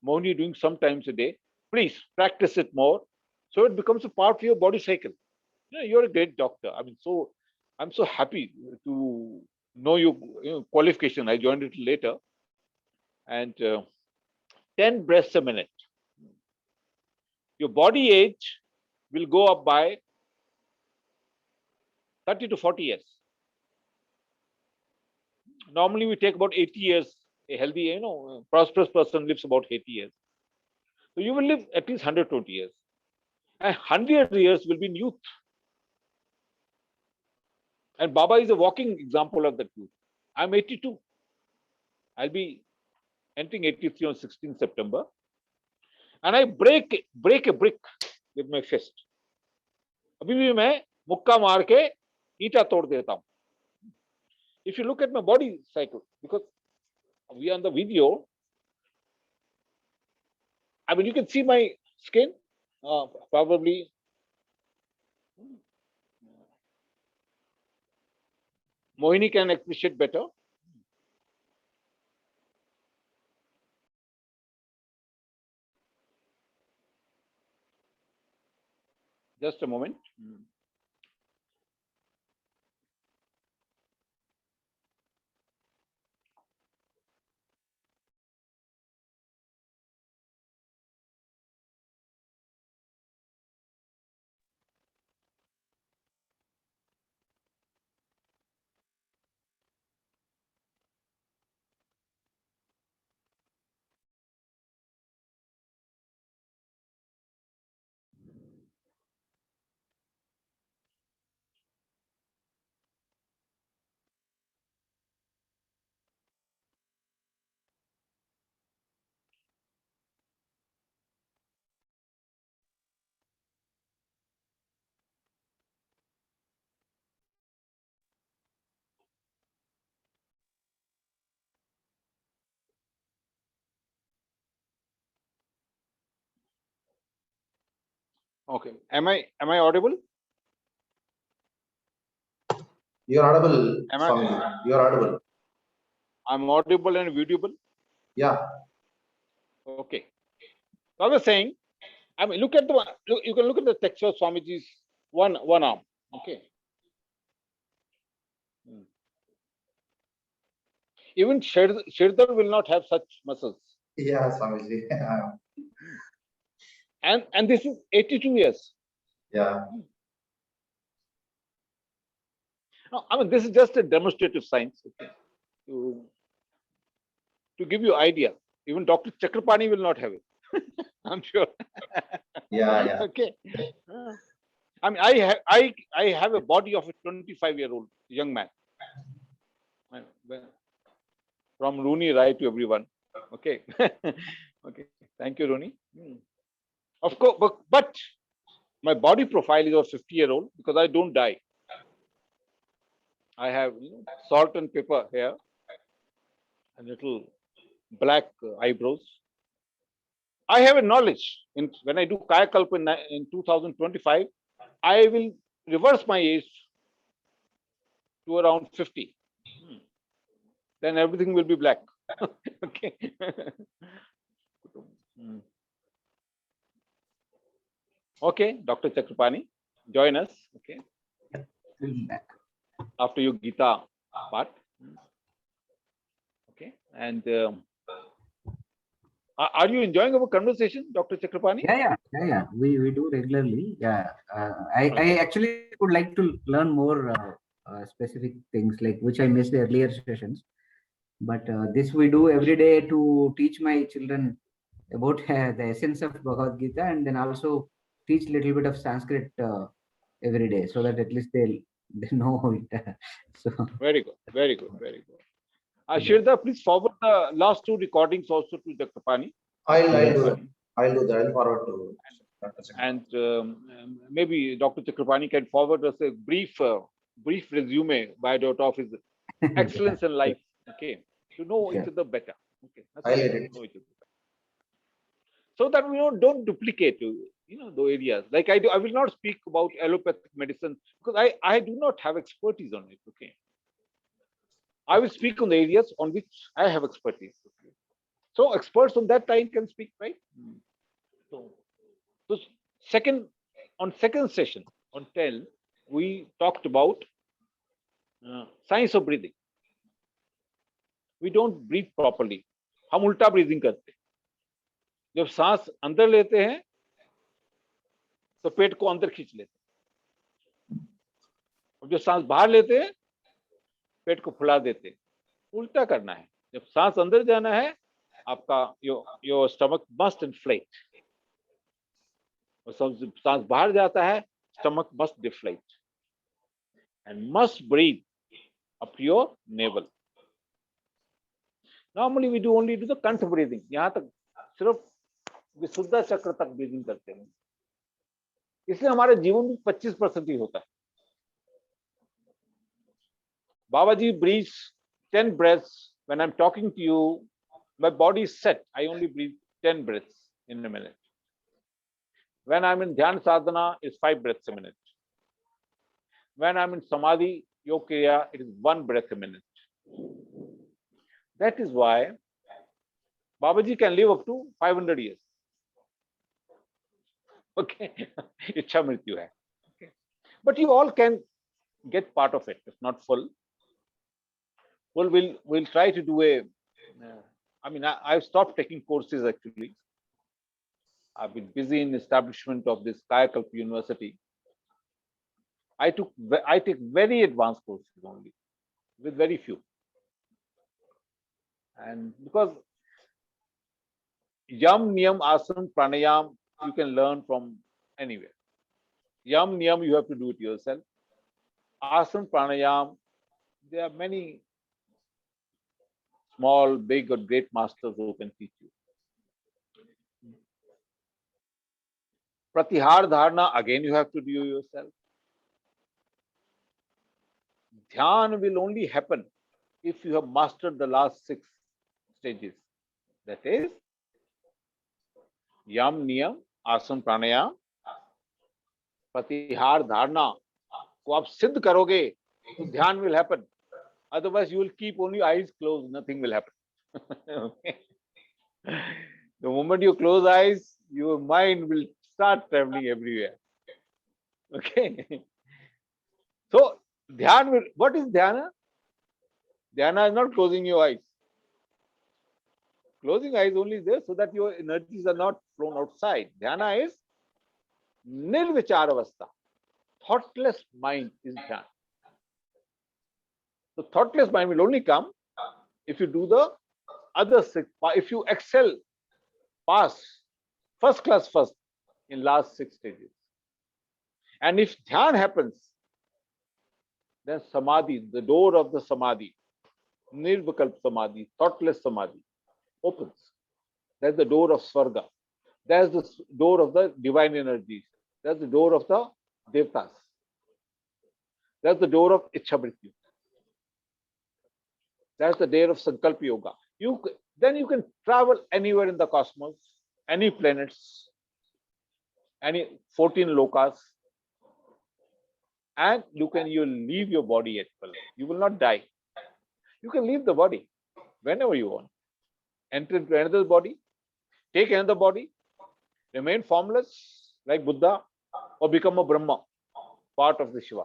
Mohini doing sometimes a day. Please practice it more so it becomes a part of your body cycle. You know, you're a great doctor. I mean, so I'm so happy to know your qualification. I joined it later. And 10 breaths a minute. Your body age will go up by 30 to 40 years. Normally, we take about 80 years. A healthy, prosperous person lives about 80 years. So you will live at least 120 years. And 100 years will be in youth. And Baba is a walking example of that youth. I'm 82. I'll be entering 83 on 16 September. And I break a brick with my fist. अभी भी मैं मुक्का मार के ईंटा तोड़ देता हूं. If you look at my body cycle, because we are on the video, I mean, you can see my skin, probably Mohini can appreciate better. Just a moment. Okay. Am I audible? You are audible, Am I- Swamiji. You are audible. I'm audible and viewable. Yeah. Okay. So I was saying, I mean, look at the you can look at the texture of Swamiji's one arm. Okay. Even Shirdar will not have such muscles. Yeah, Swamiji. And this is 82 years. Yeah. No, I mean, this is just a demonstrative science. Okay. To give you idea, even Dr. Chakrapani will not have it. I'm sure. Yeah, yeah. Okay. I mean, I have a body of a 25-year-old young man. From Rooney Rai to everyone. Okay. Okay. Thank you, Rooney. Of course, but my body profile is of 50-year-old because I don't die. I have salt and pepper hair and little black eyebrows. I have a knowledge. When I do Kaya Kalpa in 2025, I will reverse my age to around 50. Then everything will be black. Okay. Okay, Dr. Chakrapani, join us. Okay. After your Gita part. Okay. And are you enjoying our conversation, Dr. Chakrapani? Yeah. We do regularly. Yeah. I actually would like to learn more specific things like which I missed the earlier sessions. But this we do every day to teach my children about the essence of Bhagavad Gita, and then also teach little bit of Sanskrit every day, so that at least they know it. So Very good, very good, very good. Shirdar, please forward the last 2 recordings also to Chakrapani. I'll do that. I'll forward to Dr. Chakrapani. And maybe Dr. Chakrapani can forward us a brief resume biodata of his excellence in life. Okay, to know each other better. Okay, I'll edit. know each other better. So that we don't duplicate the areas. Like I do, I will not speak about allopathic medicine because I do not have expertise on it. Okay, I will speak on the areas on which I have expertise. Okay? So experts on that line can speak, right? So second session on 10, we talked about science of breathing. We don't breathe properly. हम उल्टा breathing करते हैं. जब सांस अंदर लेते हैं तो पेट को अंदर खींच लेते हैं. और जब सांस बाहर लेते हैं पेट को फुला देते हैं. उल्टा करना है. जब सांस अंदर जाना है आपका your stomach must inflate. और सांस बाहर जाता है stomach must deflate. And must breathe up to your navel. Normally we only do the कंठ breathing. यहाँ तक सिर्फ विशुद्ध चक्र तक ब्रीदिंग करते हैं. इसलिए हमारे जीवन में 25% ही होता है. Babaji breathes 10 breaths. When I'm talking to you, my body is set. I only breathe 10 breaths in a minute. When I'm in Dhyan Sadhana, it's 5 breaths a minute. When I'm in Samadhi, Yog Kriya, it is 1 breath a minute. That is why Babaji can live up to 500 years. Okay, Ichha Mrityu hai. Okay. But you all can get part of it, if not full. Well, we'll try to do a. I've stopped taking courses actually. I've been busy in establishment of this Kayakalpa University. I take very advanced courses only, with very few. And because Yam, Niyam, Asana, Pranayam, you can learn from anywhere. Yam, Niyam, you have to do it yourself. Asana, Pranayam, there are many small, big, or great masters who can teach you. Pratihar Dharana, again you have to do yourself. Dhyan will only happen if you have mastered the last 6 stages. That is, Yam, Niyam, Asana, Pranayam, Pratihar Dharana. को आप सिद्ध करोगे तो ध्यान will happen. Otherwise, you will keep only eyes closed. Nothing will happen. Okay. The moment you close eyes, your mind will start traveling everywhere. Okay. So, dhyan will. What is dhyana? Dhyana is not closing your eyes. Closing eyes only is there so that your energies are not flown outside. Dhyana is nirvichar avastha. Thoughtless mind is dhyan. So thoughtless mind will only come if you do the other 6, if you excel, pass, first class first in last 6 stages. And if dhyan happens, then samadhi, the door of the samadhi, nirvikalp samadhi, thoughtless samadhi, opens. That's the door of Swarga. That's the door of the divine energies. That's the door of the Devtas. That's the door of Ichha Mrityu. That's the door of Sankalpa Yoga. Then you can travel anywhere in the cosmos, any planets, any 14 lokas, and you will leave your body at will. You will not die. You can leave the body whenever you want. Enter into another body, take another body, remain formless like Buddha, or become a Brahma, part of the Shiva.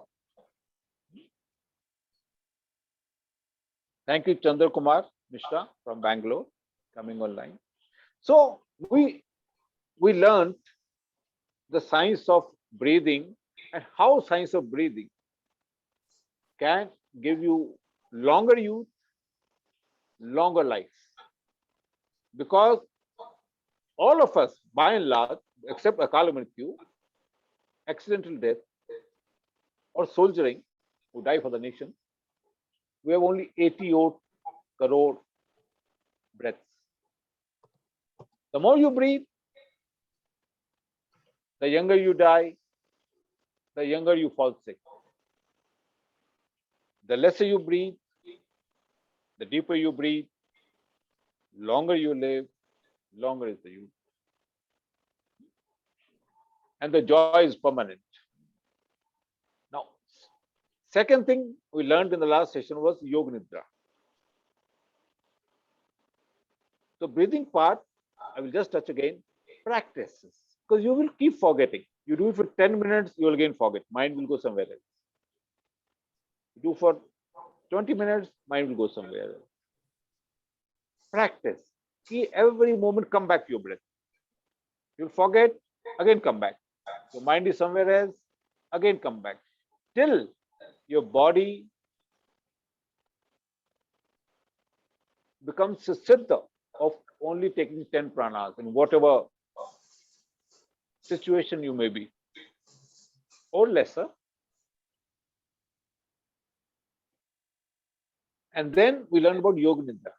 Thank you, Chandra Kumar Mishra from Bangalore, coming online. So we learned the science of breathing and how science of breathing can give you longer youth, longer life. Because all of us, by and large, except Akala Mrityu, accidental death, or soldiering, who die for the nation, we have only 88 crore breaths. The more you breathe, the younger you die, the younger you fall sick. The lesser you breathe, the deeper you breathe, longer you live, longer is the youth. And the joy is permanent. Now, second thing we learned in the last session was Yoga Nidra. So breathing part, I will just touch again, practices. Because you will keep forgetting. You do it for 10 minutes, you will again forget. Mind will go somewhere else. You do for 20 minutes, mind will go somewhere else. Practice. See, every moment come back to your breath. You'll forget, again come back. Your mind is somewhere else, again come back. Till your body becomes a siddha of only taking 10 pranas in whatever situation you may be, or lesser. And then we learn about Yoga Nidra.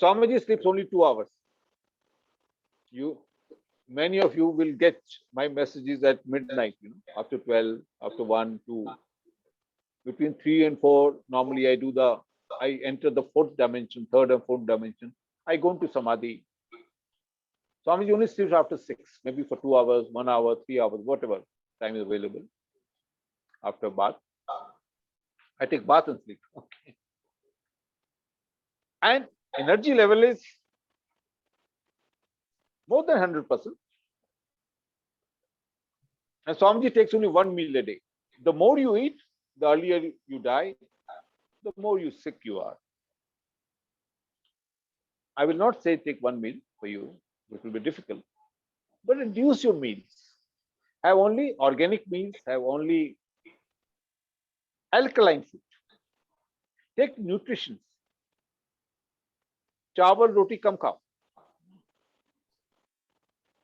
Swamiji sleeps only 2 hours. Many of you will get my messages at midnight, after 12, after 1, 2. Between 3 and 4, normally I enter the 4th dimension, 3rd and 4th dimension. I go into Samadhi. Swamiji only sleeps after 6, maybe for 2 hours, 1 hour, 3 hours, whatever time is available after bath. I take bath and sleep. Okay. And energy level is more than 100%. And Swamiji takes only one meal a day. The more you eat, the earlier you die, the more you sick you are. I will not say take one meal for you, it will be difficult, but reduce your meals. Have only organic meals, have only alkaline food. Take nutrition. Chawal, roti, kam khao.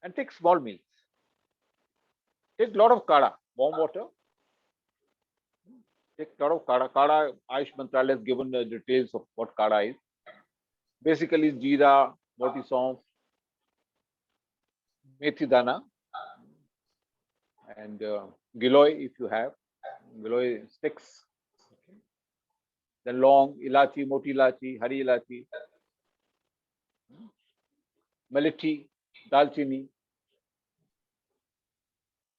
And take small meals. Take a lot of kada, warm water. Take a lot of kada. Kada, Ayush Mantralaya has given the details of what kada is. Basically, jeera, moti saunf, methi dana, and giloy if you have. Giloy sticks. Okay. Then long, ilachi, moti ilachi, hari ilachi, melethi, dalchini,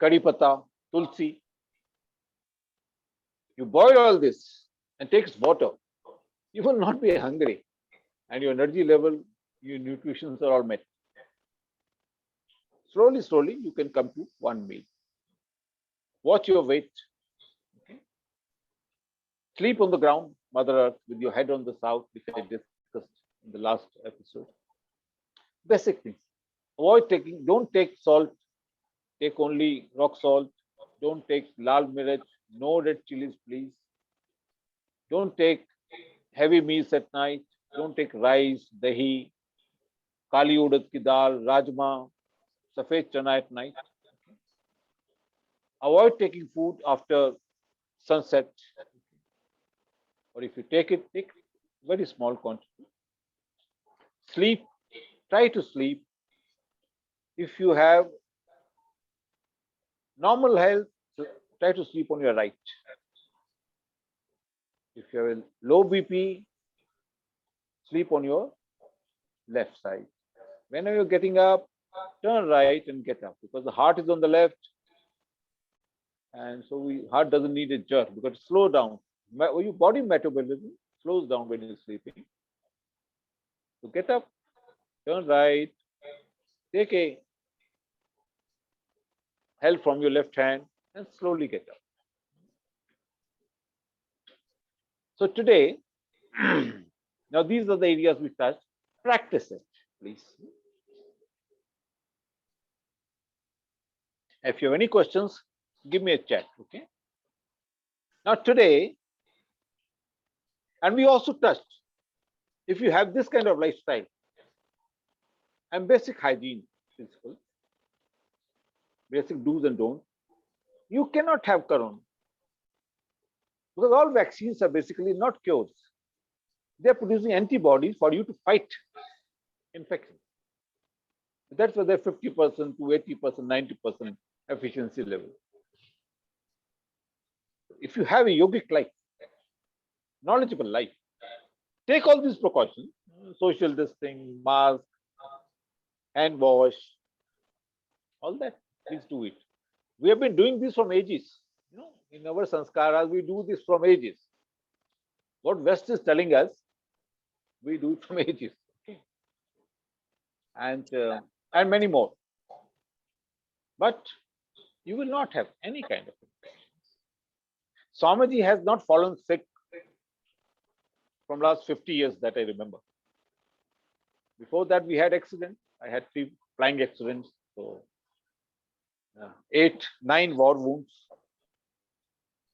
kadi pata, tulsi. You boil all this and take water. You will not be hungry, and your energy level, your nutritions are all met. Slowly, slowly, you can come to one meal. Watch your weight. Okay. Sleep on the ground, Mother Earth, with your head on the south, which I discussed in the last episode. Basic things. Avoid taking, don't take salt, take only rock salt. Don't take lal mirach, no red chilies, please. Don't take heavy meals at night. Don't take rice, dahi, kali urad ki dal, rajma, safed chana at night. Avoid taking food after sunset. Or if you take it, take very small quantity. Sleep, try to sleep. If you have normal health, try to sleep on your right. If you have a low BP, sleep on your left side. Whenever you're getting up, turn right and get up, because the heart is on the left. And so heart doesn't need a jerk, because slow down. Your body metabolism slows down when you're sleeping. So get up, turn right, take a help from your left hand and slowly get up. So today, now these are the areas we touched. Practice it, please. If you have any questions, give me a chat, okay? Now today, and we also touched, if you have this kind of lifestyle and basic hygiene principles, basic do's and don'ts, you cannot have corona. Because all vaccines are basically not cures. They're producing antibodies for you to fight infection. That's why they're 50% to 80%, 90% efficiency level. If you have a yogic life, knowledgeable life, take all these precautions, social distancing, mask, hand wash, all that, please do it. We have been doing this from ages. In our sanskaras, we do this from ages. What West is telling us, we do it from ages. Okay? And many more. But you will not have any kind of infection. Swamiji has not fallen sick from last 50 years that I remember. Before that, we had accidents. I had 3 flying accidents. So 8, 9 war wounds.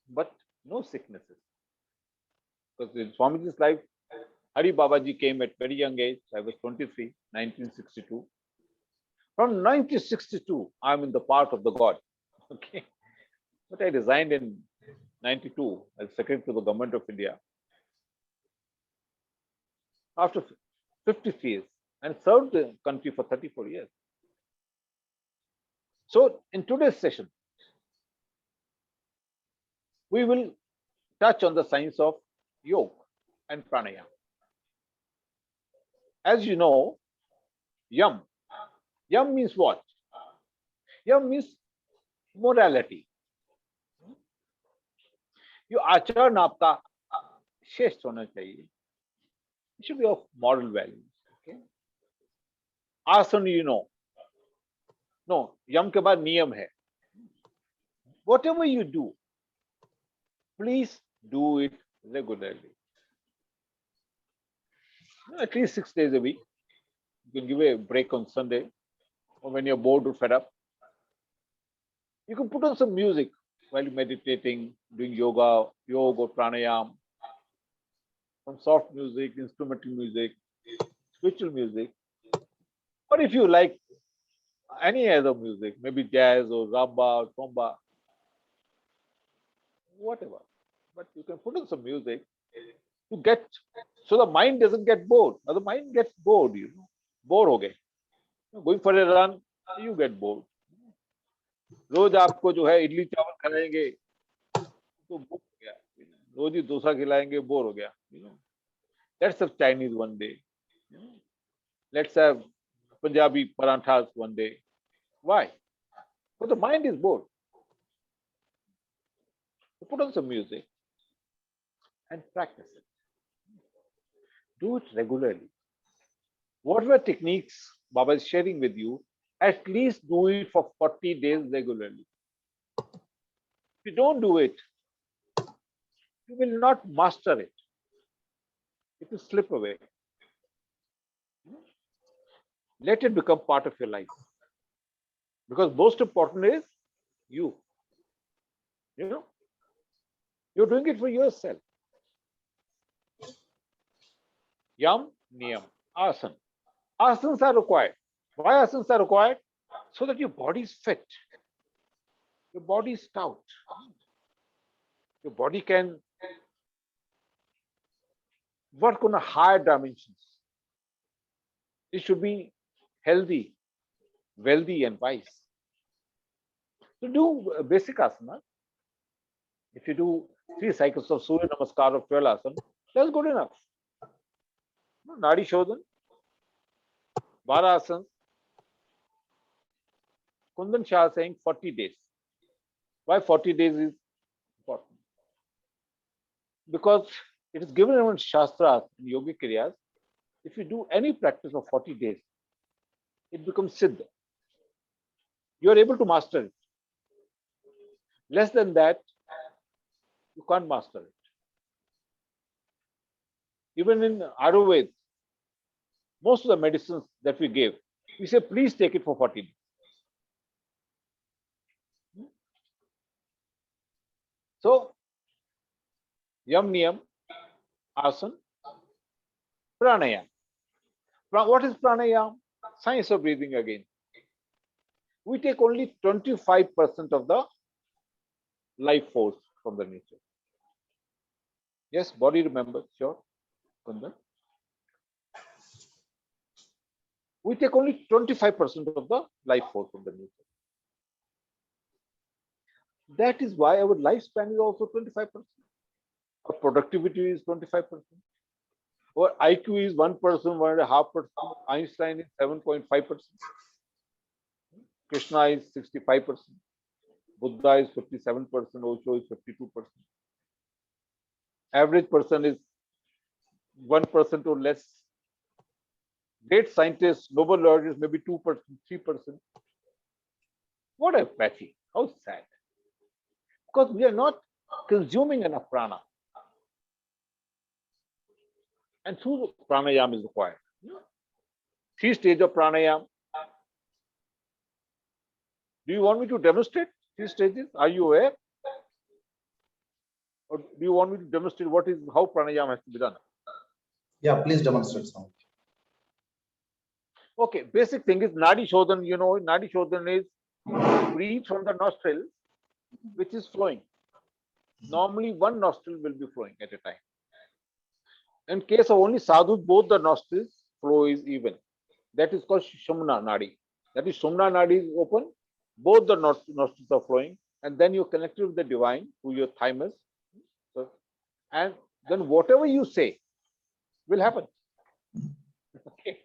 But no sicknesses. Because in Swamiji's life, Hari Babaji came at very young age. I was 23, 1962. From 1962, I'm in the path of the God. Okay. But I resigned in 92 as Secretary to the Government of India. After 53 years, and served the country for 34 years. So in today's session, we will touch on the science of yoga and pranayama. As you know, yam. Yam means what? Yam means morality. ये आचरण आपका श्रेष्ठ होना चाहिए. It should be of moral values. Okay? आसन no, यम के बाद नियम है. Whatever you do, please do it regularly. At least 6 days a week. You can give a break on Sunday or when you're bored or fed up. You can put on some music while you're meditating, doing yoga or pranayam, some soft music, instrumental music, spiritual music. Or if you like any other music, maybe jazz or ramba or komba, whatever. But you can put on some music to get, so the mind doesn't get bored. Now the mind gets bored, Bore ho gaye. Going for a run, you get bored. रोज आपको जो है इडली चावल खिलाएंगे तो bore हो गया. रोज ही डोसा खिलाएंगे, bore हो गया. Let's have Chinese one day. Let's have Punjabi paranthas one day. Why? Because the mind is bored. So put on some music and practice it. Do it regularly. Whatever techniques Baba is sharing with you, at least do it for 40 days regularly. If you don't do it, you will not master it. It will slip away. Let it become part of your life. Because most important is you. You're doing it for yourself. Yam, niyam, asan. Asanas are required. Why asanas are required? So that your body is fit. Your body is stout. Your body can work on a higher dimensions. It should be healthy, wealthy, and wise. To do basic asana, if you do 3 cycles of Surya Namaskar or 12 asana, that's good enough. Nadi Shodhan, 12 asana. Kundan Shah saying 40 days. Why 40 days is important? Because it is given in Shastras and Yogic Kriyas. If you do any practice of 40 days, it becomes Siddha. You are able to master it. Less than that, you can't master it. Even in Ayurveda, most of the medicines that we give, we say, please take it for 40 days. So, Yam Niyam, Asan, Pranayam. What is Pranayam? Science of breathing again. We take only 25% of the life force from the nature. Yes, body remembers, sure. Kundan. We take only 25% of the life force from the nature. That is why our lifespan is also 25%. Our productivity is 25%. Our IQ is 1%, 1.5%. Einstein is 7.5%. Krishna is 65%. Buddha is 57%. Osho is 52%. Average person is 1% or less. Great scientists, Nobel laureates, maybe 2%, 3%. What a pity. How sad. Because we are not consuming enough prana. And through pranayam is required. 3 stages of pranayam. Do you want me to demonstrate 3 stages? Are you aware? Or do you want me to demonstrate how pranayam has to be done? Yeah, please demonstrate some. Okay, basic thing is Nadi Shodhan. Nadi Shodhan is breathe from the nostril, which is flowing. Normally, one nostril will be flowing at a time. In case of only sadhu, both the nostrils flow is even. That is called Shumna Nadi. That is Shumna Nadi is open, both the nostrils are flowing, and then you're connected with the divine through your thymus. And then whatever you say will happen. Okay.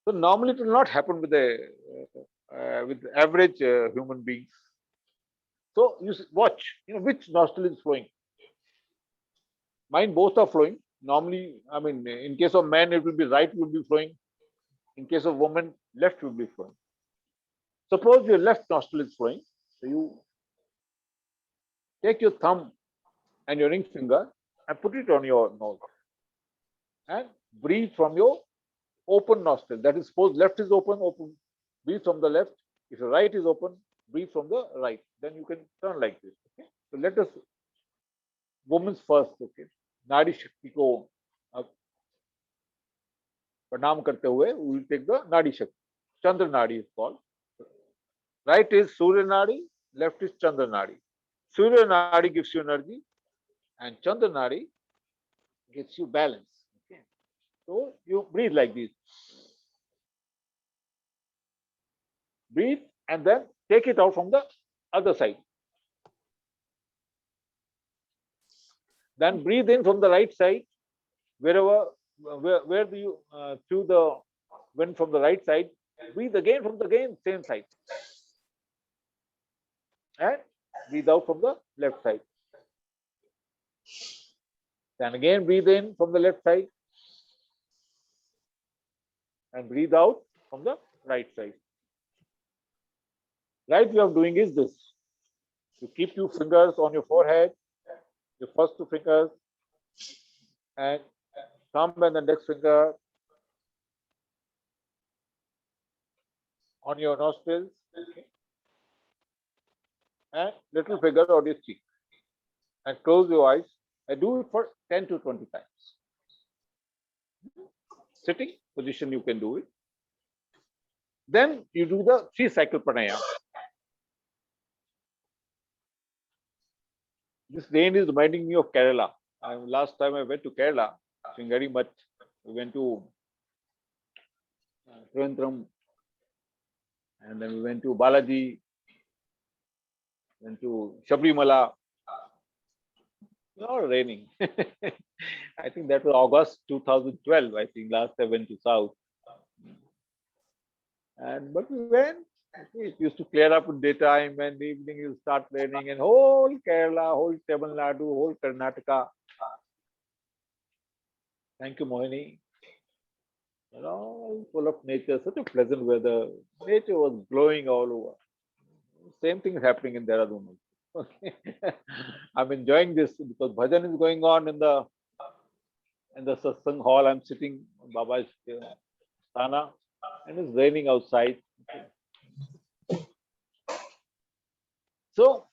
So normally it will not happen with average human beings. So you watch, which nostril is flowing. Mind both are flowing. Normally, I mean, in case of man, it will be right will be flowing. In case of woman, left will be flowing. Suppose your left nostril is flowing, so you take your thumb and your ring finger and put it on your nose and breathe from your open nostril. That is, suppose left is open, breathe from the left. If your right is open, breathe from the right. Then you can turn like this. Okay? So let us, women's first. Okay, Nadi Shakti ko pranam karte hue, we will take the Nadi Shakti. Chandra Nadi is called. Right is Surya Nadi, left is Chandra Nadi. Surya Nadi gives you energy, and Chandra Nadi gives you balance. Okay, so you breathe like this. Breathe and then take it out from the other side. Then breathe in from the right side, wherever, where do you through the wind from the right side. Breathe again from the same side, and breathe out from the left side. Then again breathe in from the left side, and breathe out from the right side. Right way of doing is this: you keep your fingers on your forehead, your first two fingers, and thumb and the next finger on your nostrils, okay, and little finger on your cheek, and close your eyes and do it for 10 to 20 times. Sitting position you can do it. Then you do the 3-cycle pranayama. This rain is reminding me of Kerala. Last time I went to Kerala, very much. We went to Trivandrum, and then we went to Balaji, went to Sabrimala. Not raining. I think that was August 2012. I think last I went to South. But we went. It used to clear up in daytime, and the evening you start raining, and whole Kerala, whole Tamil Nadu, whole Karnataka. Thank you, Mohini. You know, full of nature, such a pleasant weather. Nature was glowing all over. Same thing is happening in Dehradun. Okay. I'm enjoying this because bhajan is going on in the satsang hall. I'm sitting on Baba's sthana, and it's raining outside. Okay. So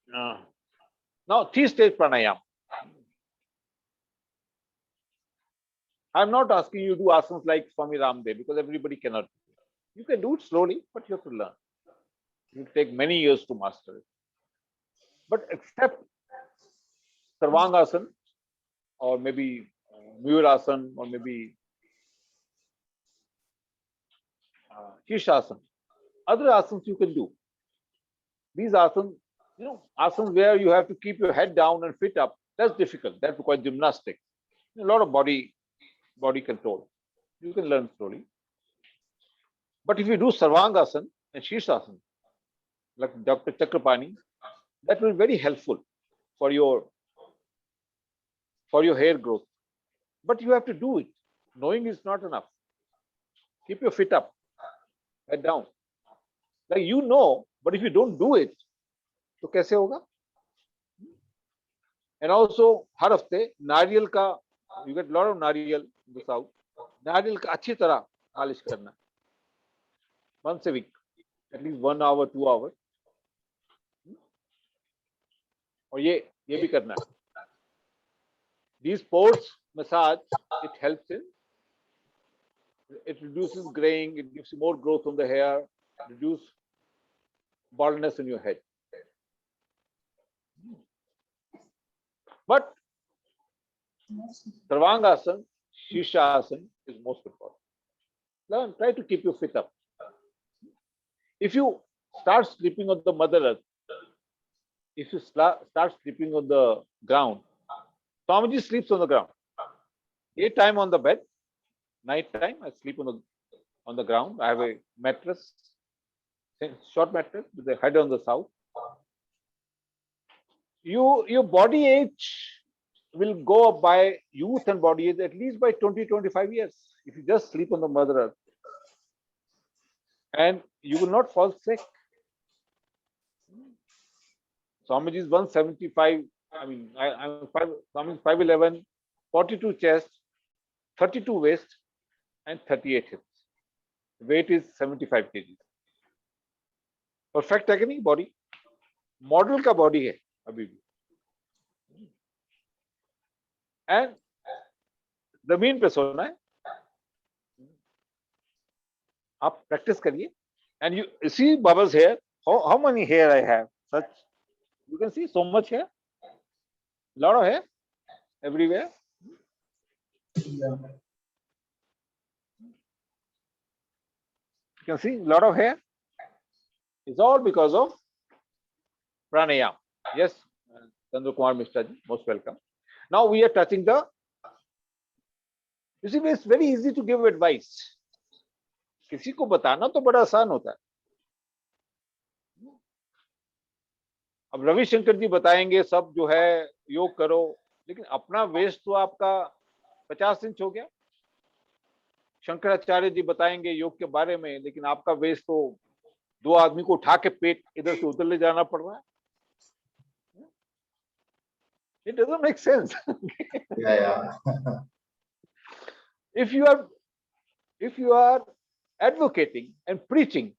now 3-stage pranayama. I'm not asking you to do asanas like Swami Ramdev because everybody cannot do it. You can do it slowly, but you have to learn. It will take many years to master it. But except Sarvangasana, or maybe Mayurasana, or maybe Shishasana, other asanas you can do. These asanas, asanas where you have to keep your head down and fit up, that's difficult. That requires gymnastics. A lot of body control. You can learn slowly. But if you do Sarvangasana and Shishasana, like Dr. Chakrapani, that will be very helpful for your hair growth. But you have to do it. Knowing is not enough. Keep your feet up, head down. Like you know, but if you don't do it, तो कैसे होगा? And also, हर हफ्ते नारियल का, you get a lot of नारियल in the south. नारियल का अच्छी तरह मालिश करना. Once a week, at least 1 hour, 2 hours. और ये भी करना है. These pores massage, it helps in. It reduces graying. It gives you more growth on the hair. Reduce baldness in your head. But Sarvangasana, Shishasana is most important. Learn, try to keep your feet up. If you start sleeping on the Mother Earth, if you start sleeping on the ground, Swamiji sleeps on the ground. Daytime on the bed, night time I sleep on the ground. I have a mattress, short mattress with the head on the south. Your body age will go up by youth and body age at least by 20-25 years if you just sleep on the Mother Earth. And you will not fall sick. Swamiji is 175. I mean, I'm 5'11", 42 chest, 32 waist, and 38 hips. Weight is 75 kg. Perfect है कि नहीं body? Model का body है अभी भी. And जमीन पे सोना है. आप practice करिए. And you see Baba's hair. How many hair I have? Such. You can see so much hair. Lot of hair everywhere. You can see lot of hair. It's all because of pranayam. Yes, Chandra Kumar Mishra ji, most welcome. Now we are touching the. You see, it's very easy to give advice. किसी को बताना तो बड़ा आसान होता है. अब रविशंकर जी बताएंगे सब जो है योग करो, लेकिन अपना वेस्ट तो आपका 50 इंच हो गया. शंकराचार्य जी बताएंगे योग के बारे में, लेकिन आपका वेस्ट तो 2 आदमी को उठा के पेट इधर से उधर ले जाना पड़ रहा है. It doesn't make sense. Yeah. If you are advocating and preaching,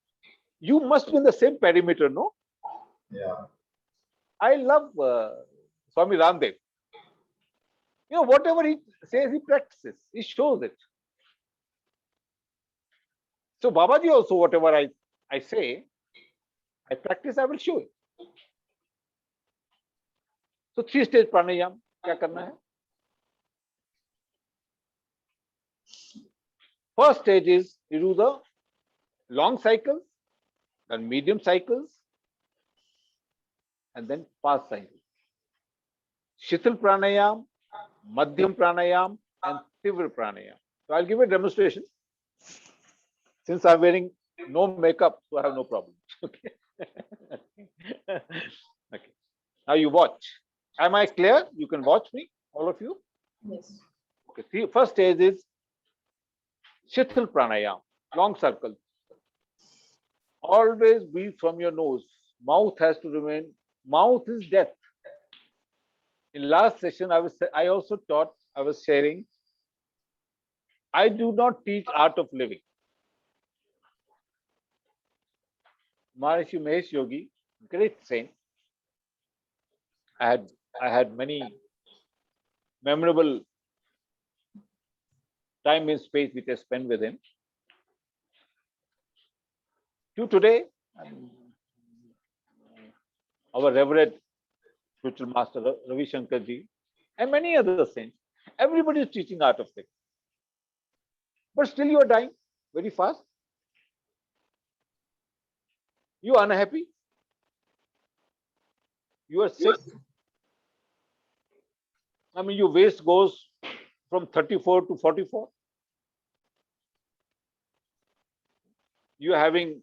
you must be in the same perimeter, no? Yeah. I love Swami Ramdev. You know, whatever he says, he practices. He shows it. So Babaji also, whatever I say, I practice, I will show it. So 3-stage pranayam, क्या करना है? First stage is you do the long cycles, then medium cycles, and then fast cycles. Shithal pranayam, madhyam pranayam, and tivra pranayam. So I'll give a demonstration. Since I'm wearing no makeup, so I have no problem. Okay. Okay. Now you watch. Am I clear? You can watch me, all of you. Yes. Okay. First stage is Shithal pranayam, long circle. Always breathe from your nose. Mouth has to remain. Mouth is death. In last session, I was sharing. I do not teach art of living. Maharishi Mahesh Yogi, great saint. I had many memorable time and space which I spent with him. To today, our Reverend spiritual master Ravi Shankar ji and many other saints, everybody is teaching art of living. But still you are dying very fast. You are unhappy. You are sick. I mean, your waist goes from 34 to 44. You are having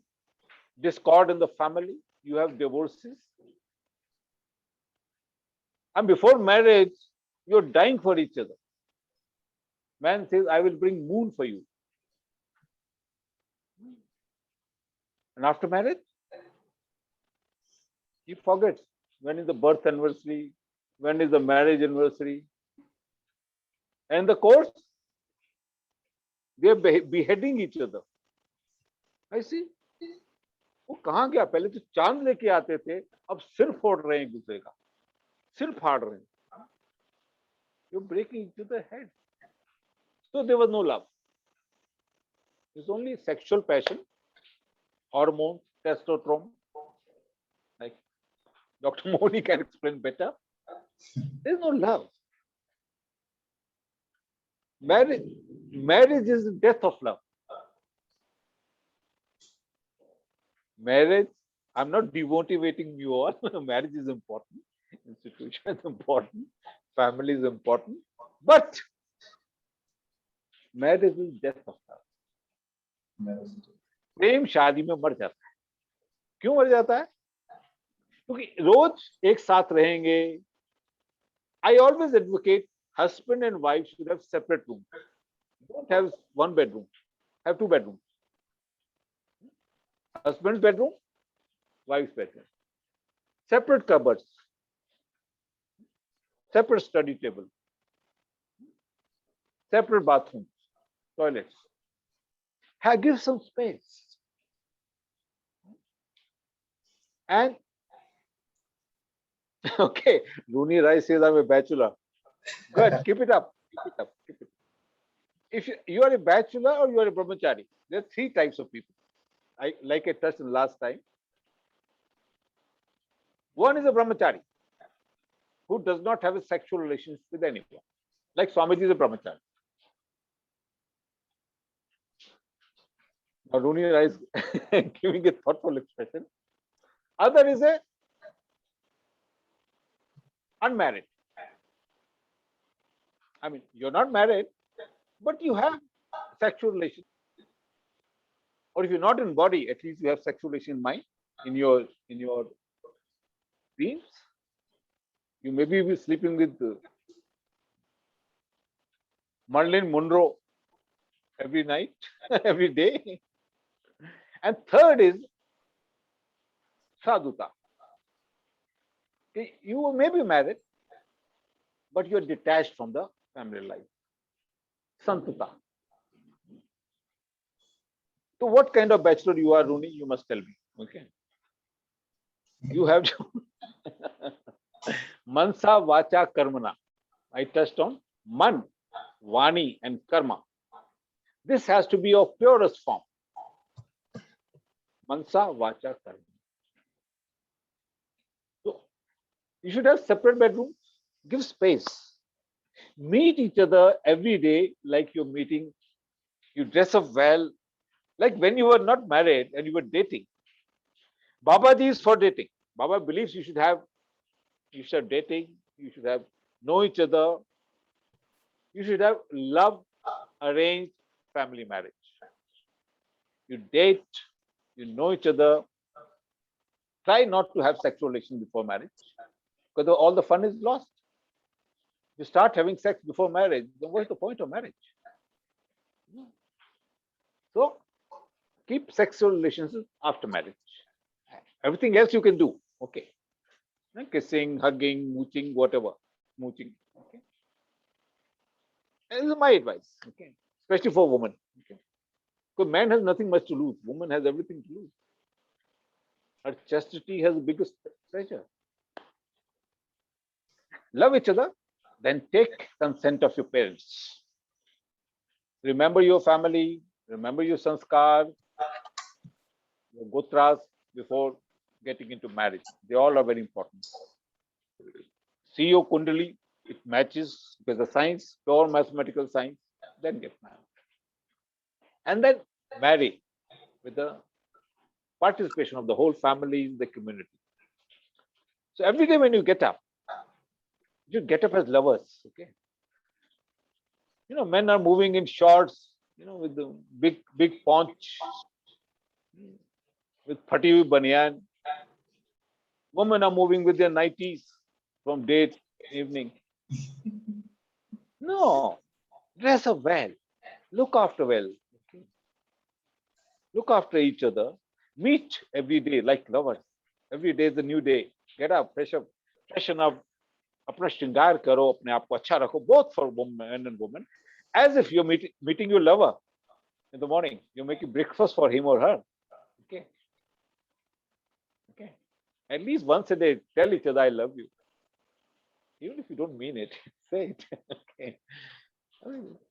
discord in the family. You have divorces. And before marriage, you're dying for each other. Man says, I will bring moon for you. And after marriage, he forgets when is the birth anniversary, when is the marriage anniversary. And the course, they are beheading each other. I see. वो कहाँ गया? पहले तो चांद लेके आते थे, अब सिर फोड़ रहे हैं एक दूसरे का, सिर फाड़ रहे हैं. You're breaking each other's head. So there was no love. It's only sexual passion, hormones, testosterone. Like Dr. Modi can explain better. There's no love. Marriage is the death of love. Marriage, I'm not demotivating you all. Marriage is important. Institution is important. Family is important. But marriage is death of love. प्रेम शादी में मर जाता है. क्यों मर जाता है? क्योंकि रोज एक साथ रहेंगे, I always advocate husband and wife should have separate rooms. Don't have one bedroom. Have two bedrooms. Husband's bedroom, wife's bedroom. Separate cupboards. Separate study table. Separate bathrooms, toilets. Give some space. And okay, Rooney Rice says I'm a bachelor. Good, keep it up. Keep it up. Keep it up. If you are a bachelor or you are a brahmachari, there are three types of people. Like I touched on last time. One is a brahmachari who does not have a sexual relationship with anyone. Like Swamiji is a brahmachari. Now Rooney Rice giving a thoughtful expression. Other is a unmarried. I mean, you're not married, but you have sexual relation. Or if you're not in body, at least you have sexual relation in mind, in your dreams. You may be sleeping with Marilyn Monroe every night, every day. And third is sadhuta. You may be married, but you're detached from the family life. Santuta. So what kind of bachelor you are, Rooney? You must tell me. Okay. You have to Mansa, Vacha, Karmana. I touched on Man, Vani, and Karma. This has to be of purest form. Mansa, Vacha, Karma. So you should have separate bedrooms. Give space. Meet each other every day like you're meeting. You dress up well. Like when you were not married and you were dating. Babaji is for dating. Baba believes you should have dating. You should have know each other. You should have love, arranged family marriage. You date, you know each other. Try not to have sexual relations before marriage, because all the fun is lost. You start having sex before marriage, then what's the point of marriage? So keep sexual relations after marriage. Everything else you can do. Okay. Kissing, hugging, mooching, whatever. Mooching. Okay. This is my advice. Okay. Especially for women. Okay. Because man has nothing much to lose. Woman has everything to lose. Her chastity has the biggest pleasure. Love each other, then take consent of your parents. Remember your family, remember your sanskar, your gotras before getting into marriage. They all are very important. See your kundali, it matches with the science, pure mathematical science, then get married. And then marry with the participation of the whole family in the community. So every day when you get up as lovers, okay? You know, men are moving in shorts, you know, with the big paunch, with phati hui banyan. Women are moving with their nighties from day to evening. No, dress up well, look after well, okay? Look after each other, meet every day like lovers. Every day is a new day. Get up, freshen up, अपना श्रृंगार करो, अपने आप को अच्छा रखो, both for men and women, as if you're meeting your lover in the morning. You're making breakfast for him or her. Okay. Okay. At least once a day, tell each other I love you. Even if you don't mean it, say it. Okay.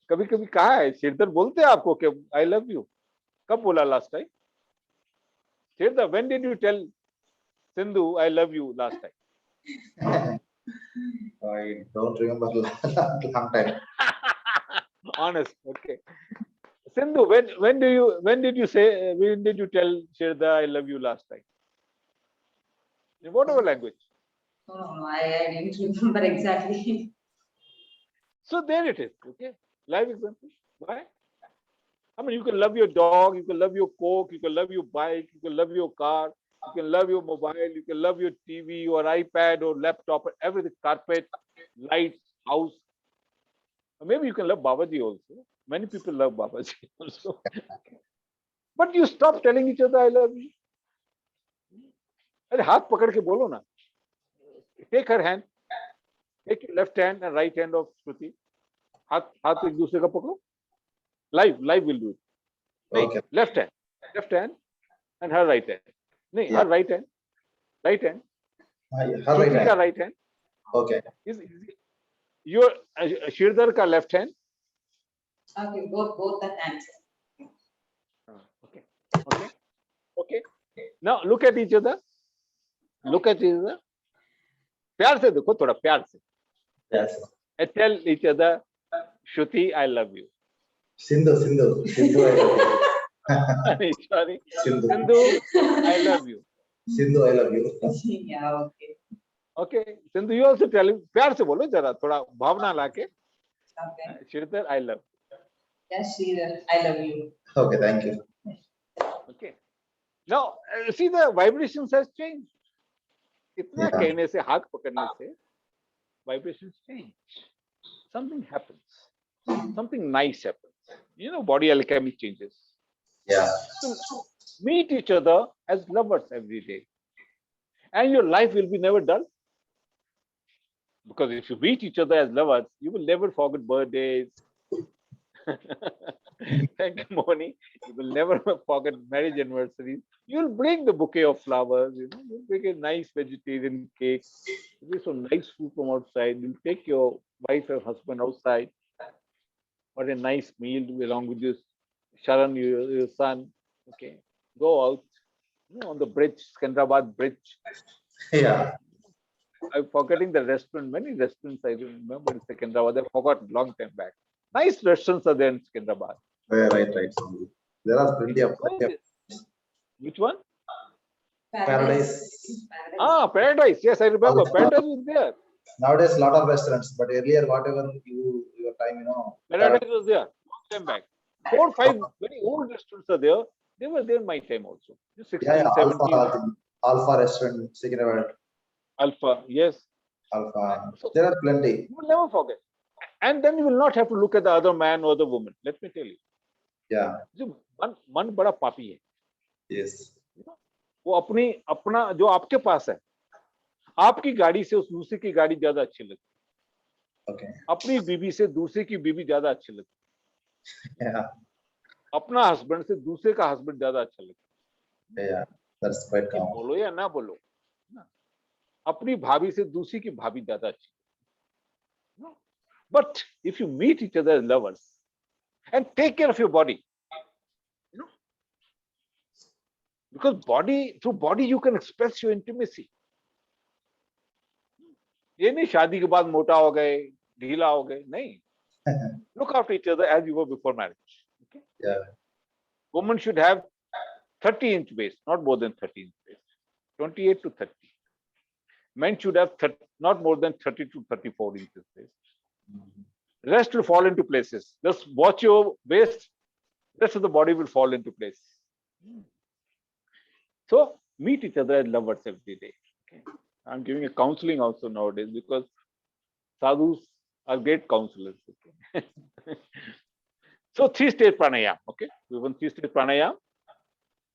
कभी कभी कहा है शेरदर बोलते हैं आपको कि I love you. कब बोला last time? Sheردar, when did you tell Sindhu I love you last time? I don't remember long time. Honest, okay. Sindhu, when did you tell Sheردar I love you last time? In whatever language. No, I didn't remember exactly. So there it is, okay? Live example. Why? I mean, you can love your dog, you can love your Coke, you can love your bike, you can love your car, you can love your mobile, you can love your TV or iPad or laptop or everything, carpet, lights, house. Maybe you can love Babaji also. Many people love Babaji also. But you stop telling each other I love you. अरे हाथ पकड़ के बोलो ना. Take her hand. Take your left hand and right hand of Shruti. हाथ एक दूसरे का पकड़ो. Live will do it. नहीं, Okay. left hand and her right hand. नहीं, Yeah. her right hand. Her Shruti right का hand. right hand. Okay. Is your Shirdar का left hand. Okay, both the hands. Okay. Now look at each other. प्यार से देखो, थोड़ा प्यार से. Yes. And tell each other, Shruti, I love you. Sindhu, I love you. Sorry. Sindhu, Sindhu, I love you. Sindhu, I love you. Yeah, okay. Okay. Sindhu, you also tell him, प्यार से बोलो जरा, थोड़ा भावना लाके. Okay. Shirdar, I love you. Yes, Sridhar, I love you. Okay, thank you. Okay. Now, see the vibrations has changed. इतना Yeah. कहने से, हाथ पकड़ने से, vibrations change. Something happens. Something nice happens. You know, body alchemy changes. Yeah. So meet each other as lovers every day, and your life will be never dull. Because if you meet each other as lovers, you will never forget birthdays. Thank you, Moni. You will never forget marriage anniversaries. You'll bring the bouquet of flowers, you'll bring a nice vegetarian cake, you'll bring some nice food from outside, you'll take your wife or husband outside for a nice meal along with your Sharan, your son. Okay. Go out, on the bridge, Secunderabad bridge. Yeah. I'm forgetting the restaurant. Many restaurants I remember in Secunderabad. I forgot long time back. Nice restaurants are there in Secunderabad. Right. There are plenty of. Which one? Paradise. Paradise. Yes, I remember. Paradise is there. Nowadays, lot of restaurants, but earlier, whatever your time, Paradise was there. Long time back. 4 or 5 very old restaurants are there. They were there in my time also. 16, Yeah, 17. Alpha restaurant, Secunderabad. Alpha, yes. Alpha. There are plenty. You will never forget. And then you will not have to look at the other man or the woman. Let me tell you. Yeah. मन बड़ा पापी है. Yes. वो अपना जो आपके पास है, आपकी गाड़ी से उस दूसरे की गाड़ी ज्यादा अच्छी लगती है. Okay. अपनी बीबी से दूसरे की बीबी ज्यादा अच्छी लगती Yeah. है. अपना हस्बैंड से दूसरे का हस्बैंड ज्यादा अच्छा लगता है. Yeah. That's quite common. बोलो या ना बोलो, अपनी भाभी से दूसरी की भाभी ज्यादा अच्छी. But if you meet each other as lovers and take care of your body, because through body you can express your intimacy. ये नहीं शादी के बाद मोटा हो गए, ढीला हो गए, नहीं. Look after each other as you were before marriage. Okay? Yeah. Women should have 30-inch waist, not more than 30-inch waist, 28 to 30. Men should have not more than 30 to 34 inches waist. Rest will fall into places. Just watch your waist, rest of the body will fall into place. So meet each other as lovers every day. Okay? I'm giving a counseling also nowadays because sadhus are great counselors. Okay? So 3-stage pranayam. Okay, we want 3-stage pranayam.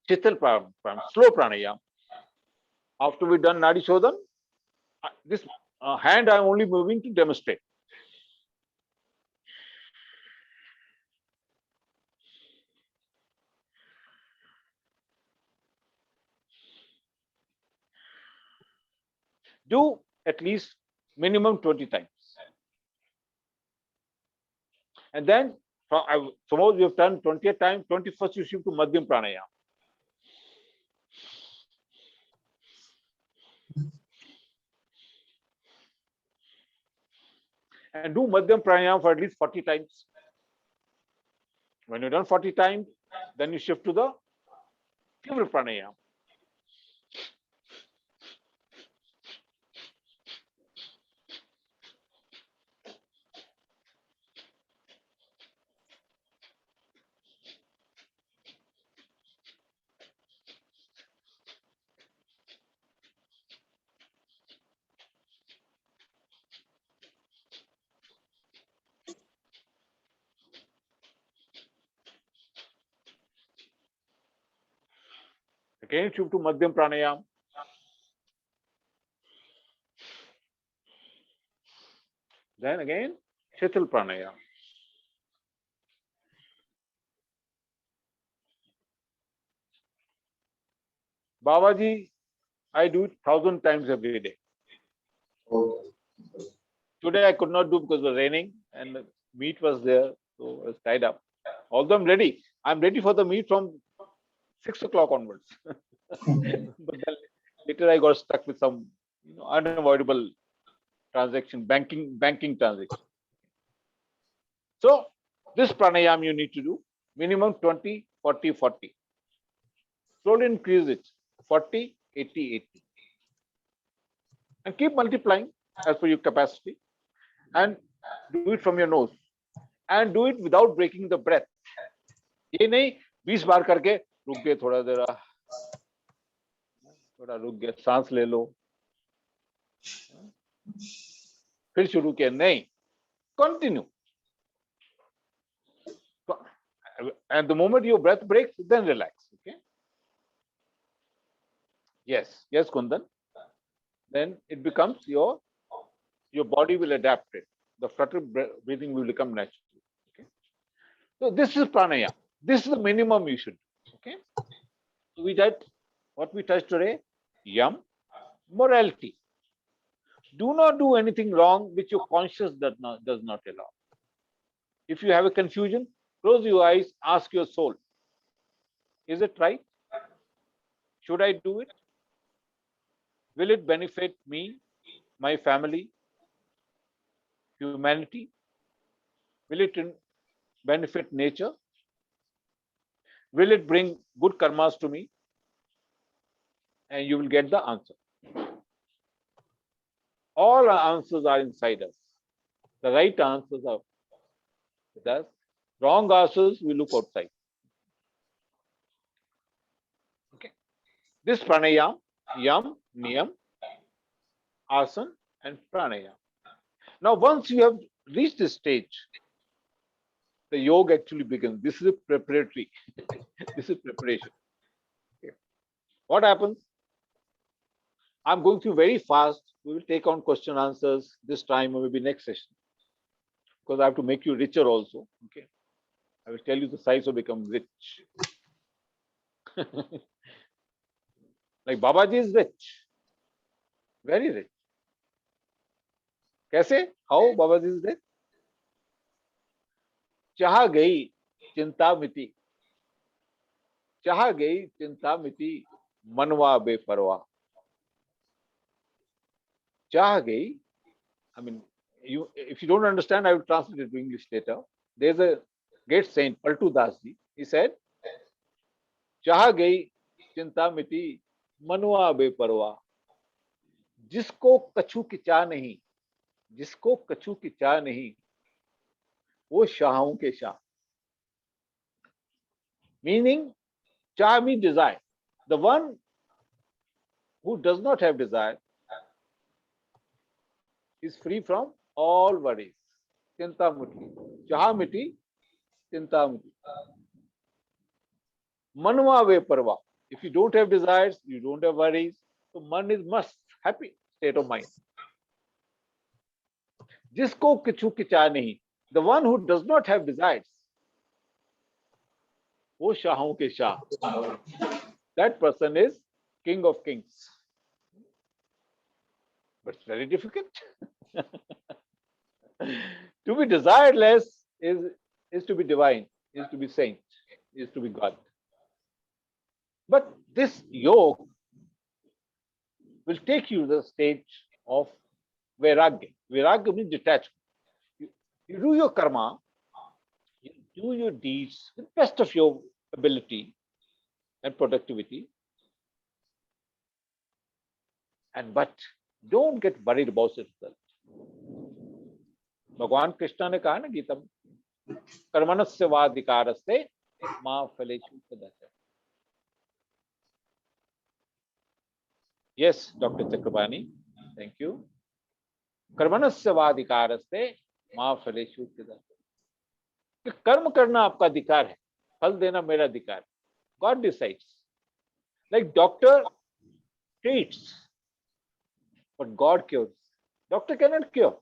Chital pranayam, slow pranayam. After we done Nadi Shodhan, this hand I am only moving to demonstrate. Do at least minimum 20 times. And then, suppose you have done 20th time, 21st you shift to Madhyam Pranayam. And do Madhyam Pranayam for at least 40 times. When you've done 40 times, then you shift to the Tivra Pranayam. Again, shift to Madhyam Pranayam. Then again, Shital Pranayam. Babaji, I do it 1,000 times every day. Okay. Today I could not do because it was raining and the meet was there, so I was tied up. Although I'm ready. I'm ready for the meet from 6 o'clock onwards. But then later I got stuck with some unavoidable transaction, banking transaction. So this pranayam you need to do minimum 20, 40, 40. Slowly increase it 40, 80, 80. And keep multiplying as per your capacity. And do it from your nose. And do it without breaking the breath. ये नहीं 20 बार करके रुक गए थोड़ा रुक गए सांस ले लो फिर शुरू किया नहीं continue and the moment your breath breaks then relax. Okay, yes Kundan, then it becomes your body will adapt it, the flutter breathing will become natural. Okay, so this is pranayama. This is the minimum you should do. Okay, so we did what we touched today. Yam, morality. Do not do anything wrong which your conscience does not allow. If you have a confusion, close your eyes, ask your soul, is it right? Should I do it? Will it benefit me, my family, humanity? Will it benefit nature? Will it bring good karmas to me? And you will get the answer. All our answers are inside us. The right answers are with us. Wrong answers, we look outside. Okay. This pranayam, yam, niyam, asana, and pranayam. Now, once you have reached this stage, the yoga actually begins. This is a preparatory. This is preparation. Okay. What happens? I'm going through very fast. We will take on question answers this time or maybe next session. Because I have to make you richer also. Okay. I will tell you the size will become rich. Like Babaji is rich. Very rich. कैसे? How Babaji is rich? चाह गई चिंता मिटी. चाह गई चिंता मिटी. मनवा बेपरवाह. चाह गई. I mean, if you don't understand, I will translate it to English later. There's a great saint, Paltu Das ji. He said, चाह गई चिंता मिटी. मनवा बेपरवाह. जिसको कछु की चाह नहीं, जिसको कछु की चाह नहीं, वो शाहों के शाह. Meaning, चाह means desire. The one who does not have desire is free from all worries. Chinta muti. Chaha miti, chinta muti. Manwa veparva. If you don't have desires, you don't have worries. So man is must happy state of mind. Jisko kichu ki चाह नहीं. The one who does not have desires, वो शाहों के Shah. That person is king of kings. But it's very difficult. To be desireless is to be divine, is to be saint, is to be God. But this yoga will take you to the stage of vairagya. Vairagya means detachment. You do your karma, you do your deeds with the best of your ability and productivity. But don't get worried about the result. भगवान कृष्ण ने कहा ना गीता में, कर्मणस्य वाधिकारस्ते मा फलेषु कदाचन. Yes, Dr. Chakrapani, thank you. कर्मणस्य वाधिकारस्ते मा फलेषु कदाचन. कर्म करना आपका अधिकार है, फल देना मेरा अधिकार है. God decides. Like doctor treats, but God cures. Doctor cannot cure.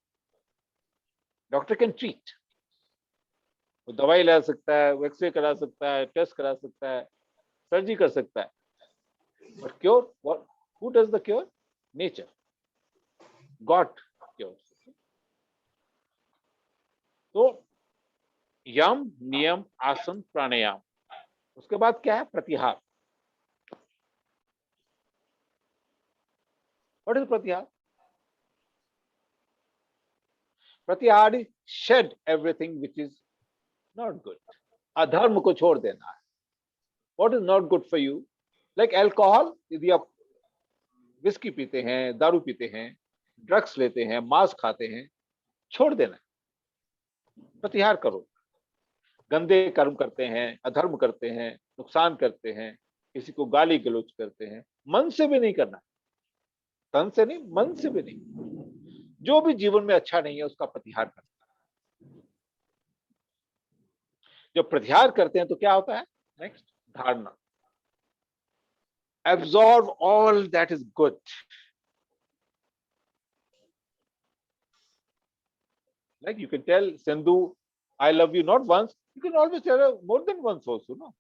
Doctor can treat. वो दवाई ला सकता है, वो एक्सरे करा सकता है, टेस्ट करा सकता है, सर्जरी कर सकता है. But cure, what? Who does the cure? Nature. God cures. तो यम, नियम, आसन, प्राणायाम. उसके बाद क्या है? प्रत्याहार. What is pratyahar? Pratyahar is shed everything which is not good. अधर्म को छोड़ देना है. What is not good for you? Like alcohol, यदि आप विस्की पीते हैं, दारू पीते हैं, ड्रग्स लेते हैं, मांस खाते हैं, छोड़ देना. प्रत्याहार करो. गंदे कर्म करते हैं, अधर्म करते हैं, नुकसान करते हैं, किसी को गाली गलौज करते हैं, मन से भी नहीं करना. तन से नहीं, मन से भी नहीं. जो भी जीवन में अच्छा नहीं है उसका प्रत्याहार करना. जब प्रत्याहार करते हैं तो क्या होता है? नेक्स्ट, धारणा. Absorb all that is good. Like you can tell Sindhu, I love you not once, you can always tell her more than once also, no?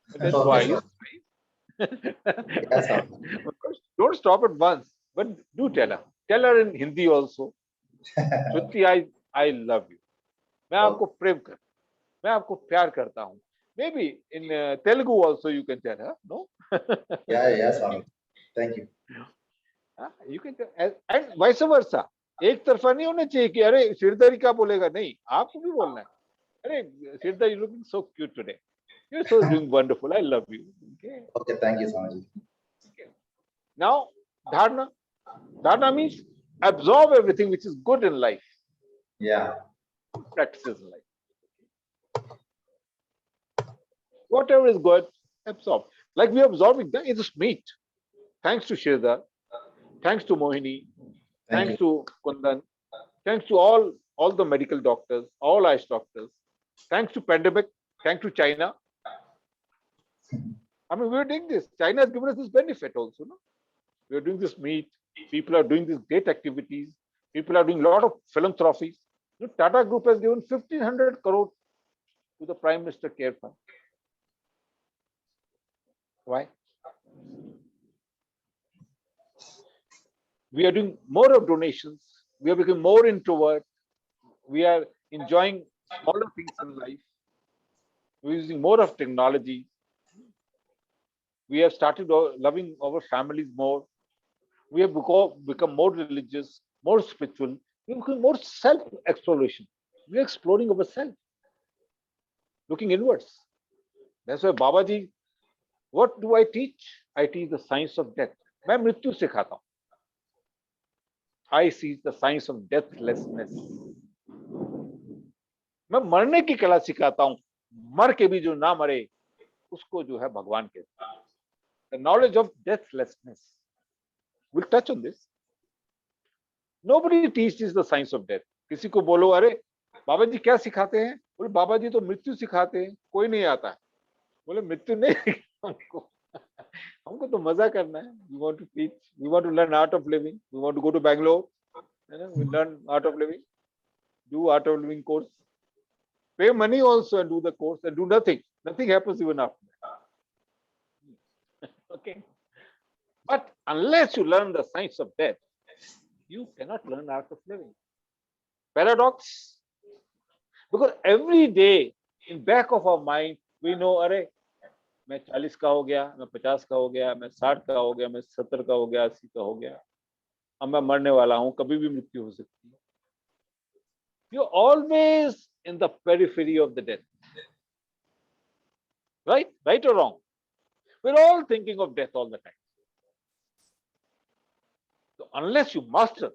That's Okay, why. Yes, sir. Of course, don't stop at once, but do tell her. Tell her in Hindi also. Shruti, I love you. मैं आपको प्रेम कर, मैं आपको प्यार करता हूँ. Maybe in Telugu also you can tell her, no? Yes, Swami. Thank you. You can tell, and vice versa. एक तरफा नहीं होना चाहिए कि अरे सिरदरी का बोलेगा. नहीं, आपको भी बोलना है. अरे सिरदर, you looking so cute today. You're so doing wonderful. I love you. Okay, thank you, Swami. Now, dharana. Dharana means absorb everything which is good in life. Yeah. Practices in life. Whatever is good, absorb. Like we are absorbing that is meat. Thanks to Shridhar, thanks to Mohini, Thank thanks to Kundan, thanks to all the medical doctors, all Ayush doctors, thanks to pandemic, thanks to China. I mean, we're doing this. China has given us this benefit also, no? We're doing this meet. People are doing these great activities. People are doing a lot of philanthropies. You know, Tata Group has given 1,500 crore to the Prime Minister Care Fund. Why? We are doing more of donations. We are becoming more introvert. We are enjoying smaller things in life. We're using more of technology. We have started loving our families more. We have become more religious, more spiritual. We become more self-exploration. We are exploring ourselves, looking inwards. That's why Babaji, what do I teach? I teach the science of death. मैं मृत्यु सिखाता हूँ. I see the science of deathlessness. मैं मरने की कला सिखाता हूँ. मर के भी जो ना मरे उसको जो है भगवान कहते हैं. The knowledge of deathlessness. We'll touch on this. Nobody teaches the science of death. किसी को बोलो अरे बाबा जी क्या सिखाते हैं? बोले बाबा जी तो मृत्यु सिखाते हैं. कोई नहीं आता है. बोले मृत्यु नहीं हमको. हमको तो मजा करना है. We want to teach. We want to learn art of living. We want to go to Bangalore. We learn art of living. Do art of living course. Pay money also and do the course and do nothing. Nothing happens even after that. Okay. But unless you learn the science of death, you cannot learn art of living. Paradox. Because every day in back of our mind, we know, अरे मैं 40 का हो गया, मैं 50 का हो गया, मैं 60 का हो गया, मैं 70 का हो गया, 80 का हो गया. अब मैं मरने वाला हूं, कभी भी मृत्यु हो सकती है. You're always in the periphery of the death. Right? Right or wrong? We're all thinking of death all the time. So unless you master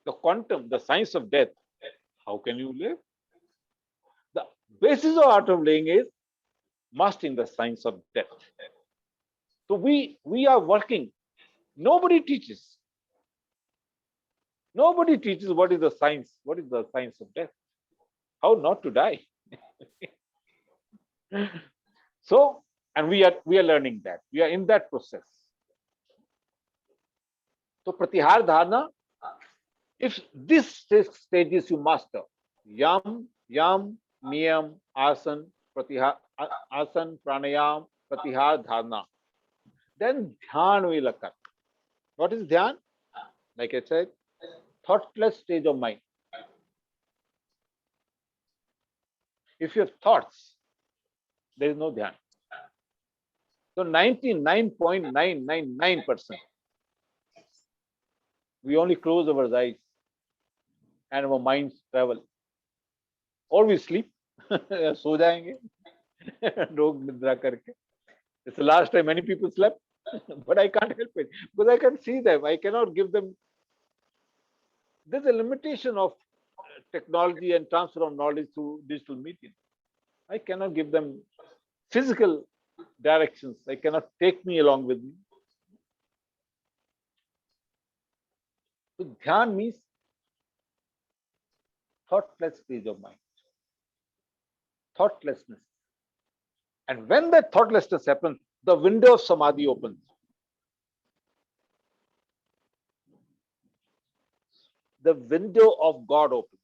the quantum, the science of death, how can you live? The basis of art of living is mastering the science of death. So we are working. Nobody teaches. Nobody teaches what is the science of death. How not to die. So And we are learning that. We are in that process. So Pratihar Dharana, if this 6 stages you master, Yam, Niyam, Asan, Asan, Pranayam, Pratihar Dharana, then Dhyan will occur. What is Dhyan? Like I said, thoughtless stage of mind. If you have thoughts, there is no Dhyan. So 99.999%, we only close our eyes and our minds travel. Or we sleep, सो जाएंगे, रोग निद्रा करके. It's the last time many people slept, but I can't help it because I can see them. I cannot give them. There's a limitation of technology and transfer of knowledge through digital medium. I cannot give them physical directions. I cannot take me along with me. So dhyan means thoughtless stage of mind. Thoughtlessness. And when that thoughtlessness happens, the window of samadhi opens. The window of God opens.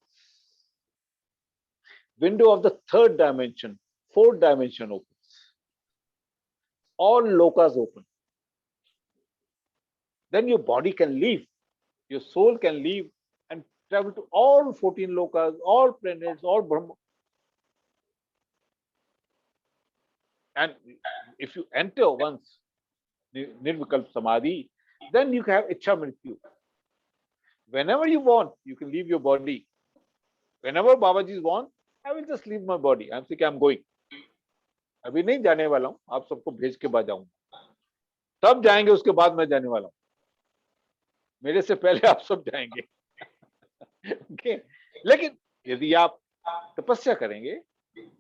Window of the third dimension, fourth dimension opens. All lokas open. Then your body can leave. Your soul can leave and travel to all 14 lokas, all planets, all Brahma. And if you enter once Nirvikalp Samadhi, then you can have Ichha Mrityu. Whenever you want, you can leave your body. Whenever Babaji want, I will just leave my body. I'm thinking I'm going. अभी नहीं जाने वाला हूँ, आप सबको भेज के बाद जाऊंगा. तब जाएंगे, उसके बाद मैं जाने वाला हूँ. मेरे से पहले आप सब जाएंगे. Okay? लेकिन यदि आप तपस्या करेंगे,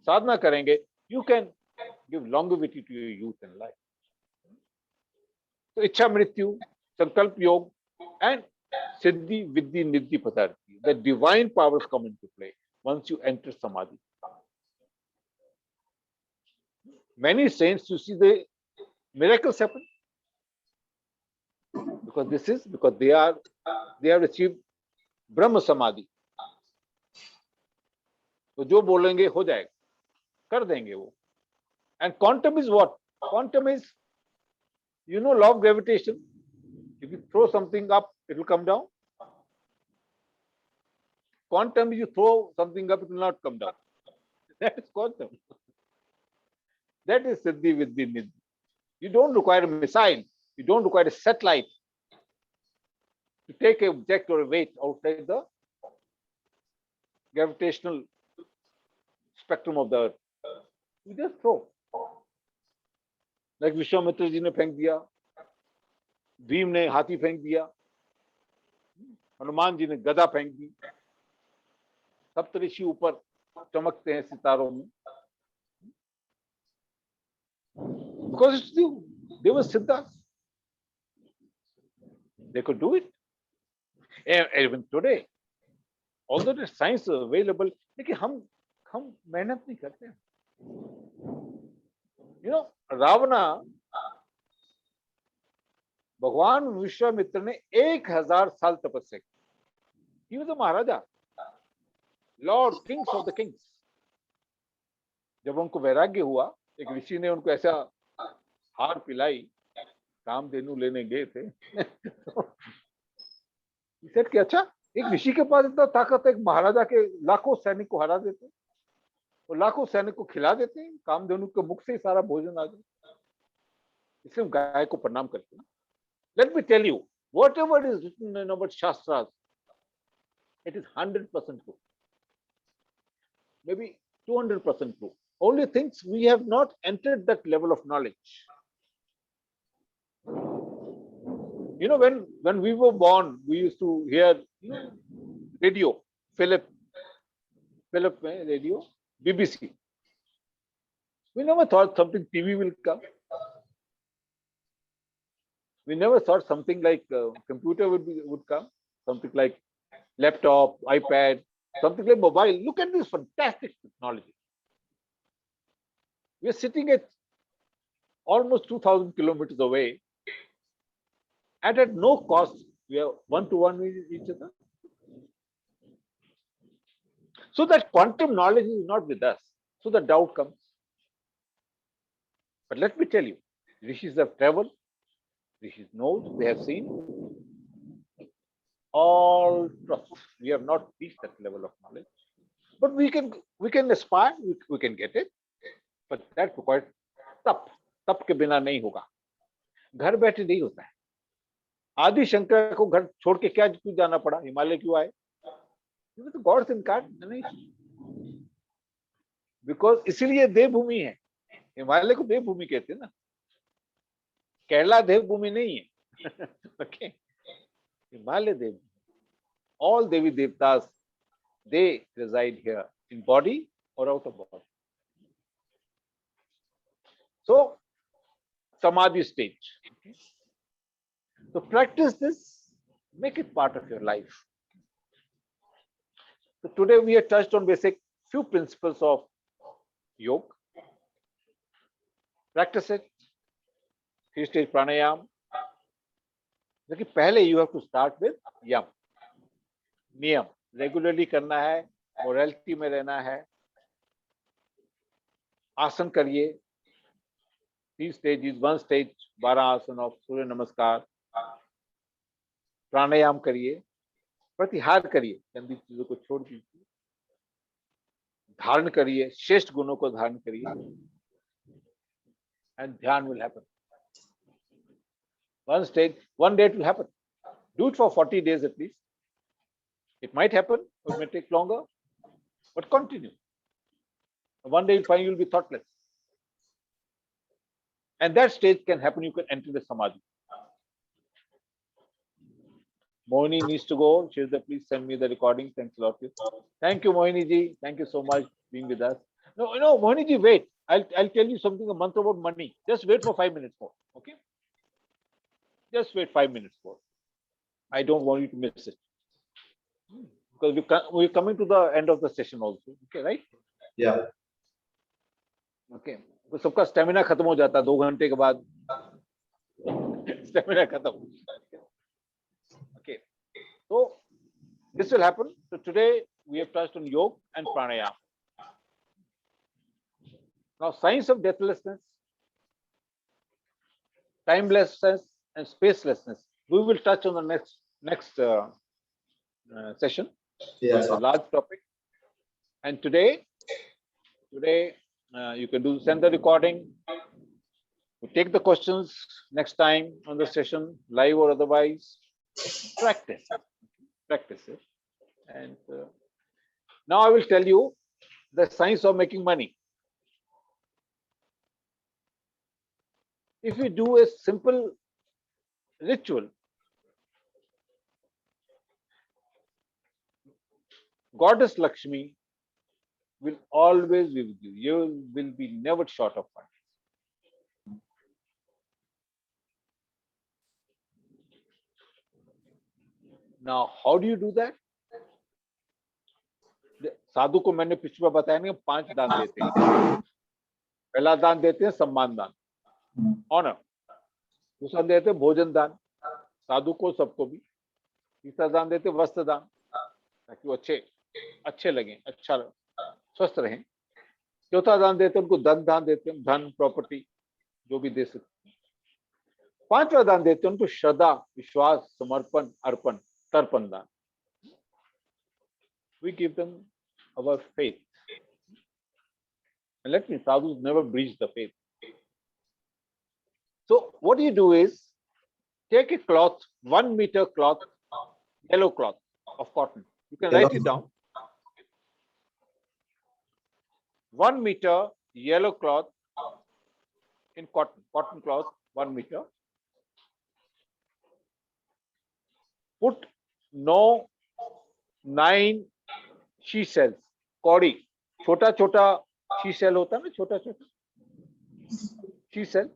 साधना करेंगे, you can give longevity to your youth and life. So Ichha Mrityu, Sankalp Yog, and Siddhi, Viddhi, Niddhi, Padarthi. The divine powers come into play once you enter Samadhi. Many saints, you see, the miracles happen because they have achieved Brahma Samadhi. तो जो बोलेंगे हो जाएगा, कर देंगे वो. And quantum is what? Quantum is, you know, law of gravitation. If you throw something up, it will come down. Quantum, you throw something up, it will not come down. That is quantum. That is Siddhi, Viddhi, Niddhi. You don't require a missile. You don't require a satellite to take a object or a weight outside the gravitational spectrum of the earth. You just throw. Like Vishwamitra ji ने फेंक दिया, भीम ने हाथी फेंक दिया, हनुमान जी ने गदा फेंक दी. सप्तऋषि ऊपर चमकते हैं सितारों में. Because it's new. They were siddhas. They could do it. Even today, although the science is available, लेकिन हम मेहनत नहीं करते हैं. You know, रावणा, भगवान विश्वामित्र ने 1000 साल तपस्या की. He was a Maharaja, Lord, kings of the kings. जब उनको वैराग्य हुआ, एक ऋषि ने उनको ऐसा हार पिलाई, कामधेनु लेने गए थे. He said कि अच्छा, एक ऋषि के पास इतना ताकत है, एक महाराजा के लाखों सैनिक को हरा देते, और लाखों सैनिक को खिला देते हैं, कामधेनु के मुख से ही सारा भोजन आ जाए. इसलिए हम गाय को प्रणाम करते हैं. Let me tell you, whatever is written in our Shastras, it is 100% true. Maybe 200% true. Only things we have not entered that level of knowledge. You know, when we were born, we used to hear radio, Philip radio, BBC. We never thought something TV will come. We never thought something like computer would come, something like laptop, iPad, something like mobile. Look at this fantastic technology. We are sitting at almost 2,000 kilometers away, and at no cost, we are one-to-one with each other. So that quantum knowledge is not with us. So the doubt comes. But let me tell you, rishis have traveled, rishis know, they have seen. All trust. We have not reached that level of knowledge. But we can aspire, we can get it. But that requires तप. तप के बिना नहीं होगा. घर बैठे नहीं होता है. आदि शंकर को घर छोड़ के क्यों जाना पड़ा? हिमालय क्यों आए? तो गॉड्स इनकार्नेशन. बिकॉज इसलिए देवभूमि है. हिमालय को देवभूमि कहते हैं ना. केरला देवभूमि नहीं है. Okay. Himalaya Devi. All Devi Devtas, they reside here in body or out of body. So, Samadhi stage. Okay. So, practice this, make it part of your life. So, today we have touched on basic few principles of yoga. Practice it. 3-stage pranayam. लेकिन पहले you have to start with yama. Niyama regularly करना है, morality में रहना है. आसन करिए. 3 stages, 1 stage 12 आसन ऑफ सूर्य नमस्कार. प्राणायाम करिए, प्रतिहार करिए, गंदी चीजों को छोड़ दीजिए. धारण करिए, श्रेष्ठ गुणों को धारण करिए, एंड ध्यान will happen. One stage, one day it will happen. Do it for 40 days at least. It might happen, or it may take longer, but continue. One day you'll find you'll be thoughtless. And that stage can happen, you can enter the samadhi. Mohini needs to go. Shirda, please send me the recording. Thanks a lot. Thank you, Mohini ji. Thank you so much for being with us. No, Mohini ji, wait. I'll tell you something, a mantra about money. Just wait for 5 minutes more. Okay? Just wait 5 minutes more. I don't want you to miss it. Because we're coming to the end of the session also. Okay, right? Yeah. Okay. तो सबका stamina खत्म हो जाता है 2 घंटे के बाद. Stamina खत्म. Okay. So this will happen. So today we have touched on yoga and pranayama. Now science of deathlessness, timelessness, and spacelessness. We will touch on the next session. Yes. It's a large topic. And today you can send the recording. We take the questions next time on the session, live or otherwise. Practice it. And now I will tell you the science of making money. If we do a simple ritual, Goddess Lakshmi will always be with you. You will be never short of funds. Now, how do you do that? साधु को मैंने पिछले बार बताया ना, 5 दान देते हैं. पहला दान देते हैं सम्मान दान, ऑनर. दूसरा देते हैं भोजन दान, साधु को सबको भी. तीसरा दान देते हैं वस्त्र दान, ताकि वो अच्छे लगे, अच्छा स्वस्थ रहें. चौथा दान देते हैं उनको धन दान देते हैं, धन प्रॉपर्टी जो भी दे सकते हैं. 5वां दान देते हैं उनको श्रद्धा, विश्वास, समर्पण, अर्पण, तर्पण दान. We give them our faith. And let me, sadhus never breach the faith. So what you do is take a cloth, 1 meter cloth, yellow cloth of cotton. You can write it down. 1 meter yellow cloth in cotton cloth, 1 meter. Put 9 she cells, कौड़ी. छोटा छोटा she cell होता है ना, छोटा छोटा she cell,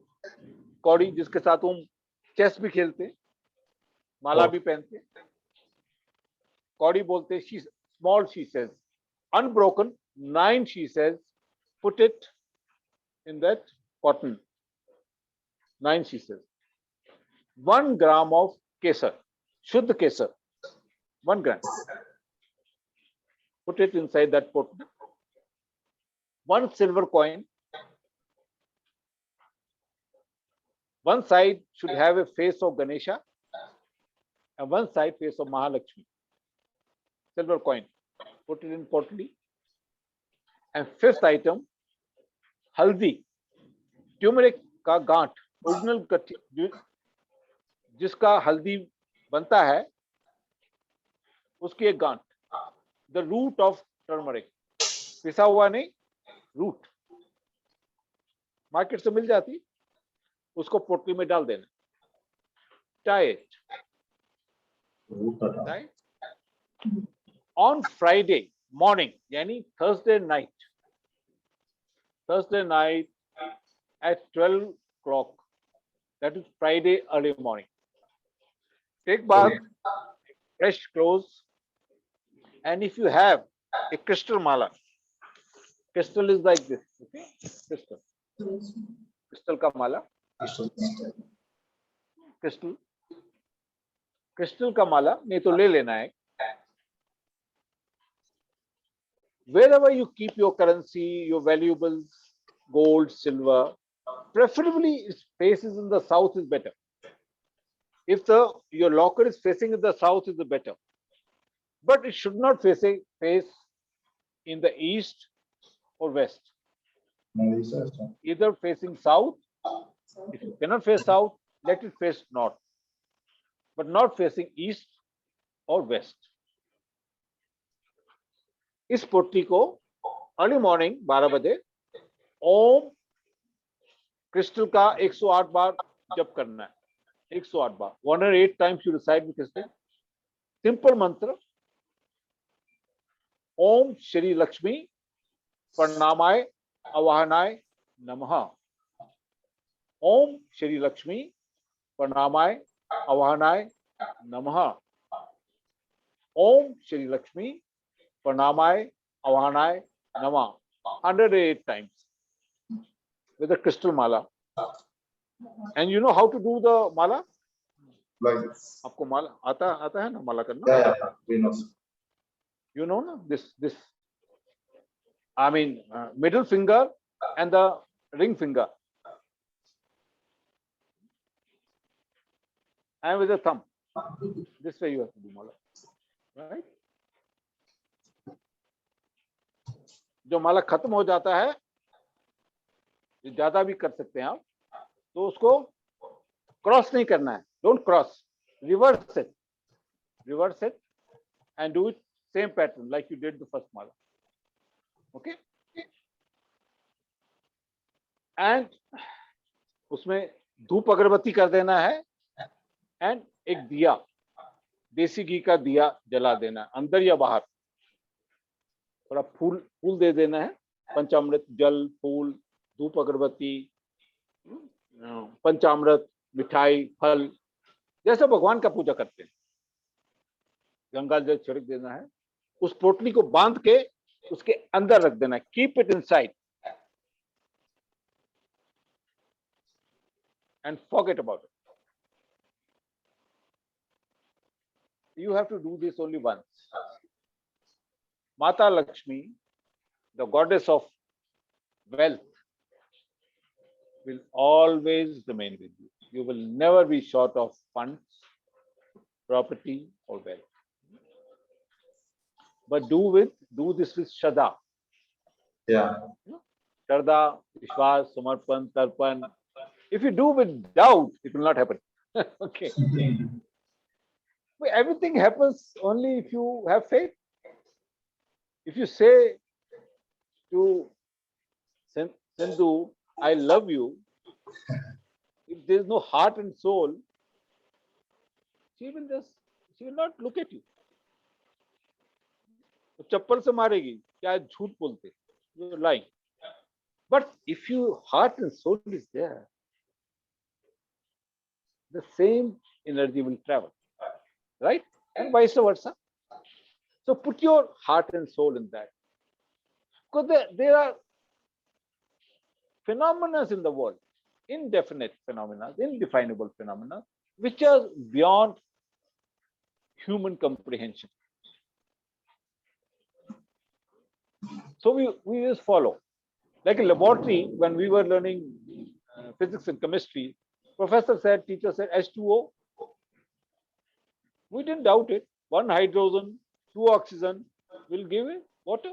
कौड़ी, जिसके साथ हम चेस भी खेलते, माला भी पहनते. कौड़ी बोलते. Small she cells, unbroken, 9 she cells. Put it in that cotton. 9 she says. 1 gram of kesar, Shuddh kesar, 1 gram. Put it inside that pot. 1 silver coin. One side should have a face of Ganesha and one side face of Mahalakshmi. Silver coin. Put it in potly. And 5th item, haldi, turmeric का गांठ, original जिसका हल्दी बनता है, उसकी एक गांठ, the root of turmeric, पिसा हुआ नहीं, रूट मार्केट से मिल जाती, उसको पोटली में डाल देना, tie it, right? On Friday morning, यानी Thursday night at 12 o'clock, that is Friday early morning. Take bath, fresh clothes, and if you have a crystal mala, crystal is like this, okay? Crystal ka mala, crystal ka mala नहीं तो ले लेना है. Wherever you keep your currency, your valuables, gold, silver, preferably its faces in the south is better. If your locker is facing in the south, is the better. But it should not face in the east or west. Either facing south. If you cannot face south, let it face north, but not facing east or west. इस पोटली को early morning 12 बजे ओम crystal का 108 बार जप करना है. 108 बार, 108 times you recite with crystal. Simple mantra. ओम श्री लक्ष्मी प्रणामाय आवाहनाय नमः. ओम श्री लक्ष्मी प्रणामाय आवाहनाय नमः. ओम श्री लक्ष्मी प्रणामाय आवाहनाय नमः. 108 times with a crystal mala. And you know how to do the mala? Like this. आपको माला आता है ना माला करना? Yeah, we know. You know na, this I mean middle finger and the ring finger and with the thumb, this way you have to do mala, right? जो माला खत्म हो जाता है, ज्यादा भी कर सकते हैं आप, तो उसको क्रॉस नहीं करना है. Don't cross, reverse it and do it same pattern like you did the first mala. Okay? And उसमें धूप अगरबत्ती कर देना है and एक दिया, देसी घी का दिया जला देना है, अंदर या बाहर. थोड़ा फूल दे देना है, पंचामृत, जल, फूल, धूप अगरबत्ती, पंचामृत, मिठाई, फल, जैसे भगवान का पूजा करते हैं. गंगा जल छिड़क देना है, उस पोटली को बांध के उसके अंदर रख देना है. Keep it inside and forget about it. You have to do this only once. Mata Lakshmi, the goddess of wealth, will always remain with you. You will never be short of funds, property, or wealth. But do this with Shraddha. Yeah. Shraddha, Vishwas, Samarpan, Tarpan. If you do with doubt, it will not happen. Okay. But everything happens only if you have faith. If you say to Sindhu, I love you, if there is no heart and soul, she will not look at you. चप्पल से मारेगी, क्या झूठ बोलते, you're lying. But if your heart and soul is there, the same energy will travel, right? And vice versa. So put your heart and soul in that. Because there are phenomena in the world. indefinite phenomena, indefinable phenomena, which are beyond human comprehension. So we just follow. Like in laboratory, when we were learning physics and chemistry, professor said, teacher said H2O. We didn't doubt it. 1 hydrogen, 2 oxygen will give it water.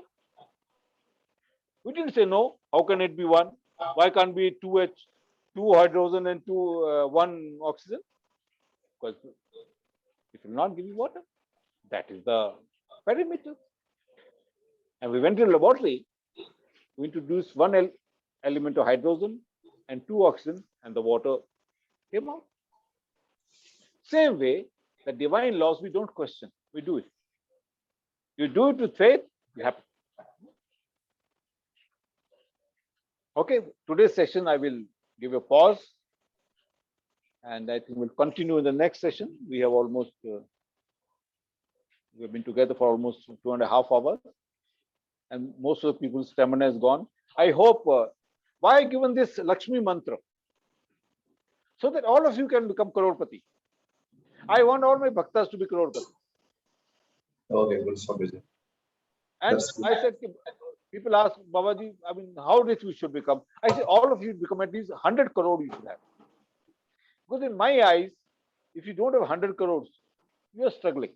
We didn't say no. How can it be 1? Why can't be 2H, 2 hydrogen and 1 oxygen? Because it will not give you water. That is the parameter. And we went to the laboratory. We introduced 1 element of hydrogen and 2 oxygen, and the water came out. Same way, the divine laws we don't question, we do it. You do it with faith, you happen. Okay, today's session I will give a pause, and I think we'll continue in the next session. We have almost we've been together for almost 2.5 hours, and most of the people's stamina is gone. I hope why I given this Lakshmi mantra, so that all of you can become crorepati. I want all my bhaktas to be crorepati. Okay, good, Swamiji. And That's good. I said, people ask, Babaji, I mean, how rich we should become? I say, all of you become at least 100 crore you should have. Because in my eyes, if you don't have 100 crores, you are struggling.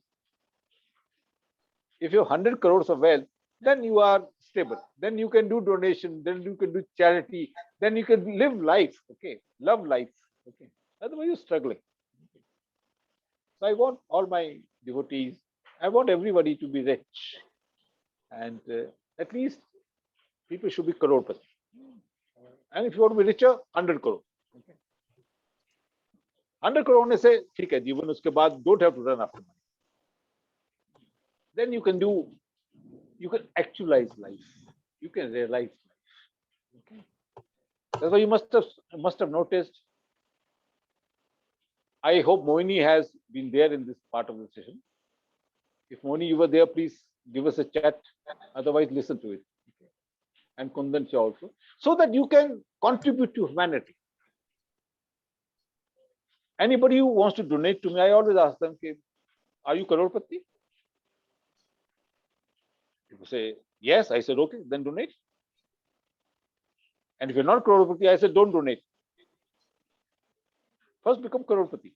If you have 100 crores of wealth, then you are stable. Then you can do donation, then you can do charity, then you can live life, okay? Love life, okay? Otherwise you're struggling. So I want all my devotees, I want everybody to be rich. And at least people should be crorepati. And if you want to be richer, 100 crore. Okay. 100 crore ne se, theek hai, jeevan uske baad, don't have to run after money. Then you can actualize life. You can realize life. Okay. That's why you must have noticed. I hope Mohini has been there in this part of the session. If Mohini, you were there, please give us a chat. Otherwise, listen to it. Okay. And Kundan Shah also. So that you can contribute to humanity. Anybody who wants to donate to me, I always ask them, are you crorepati? People say, yes. I said, okay, then donate. And if you're not crorepati, I said, don't donate. First become crorepati.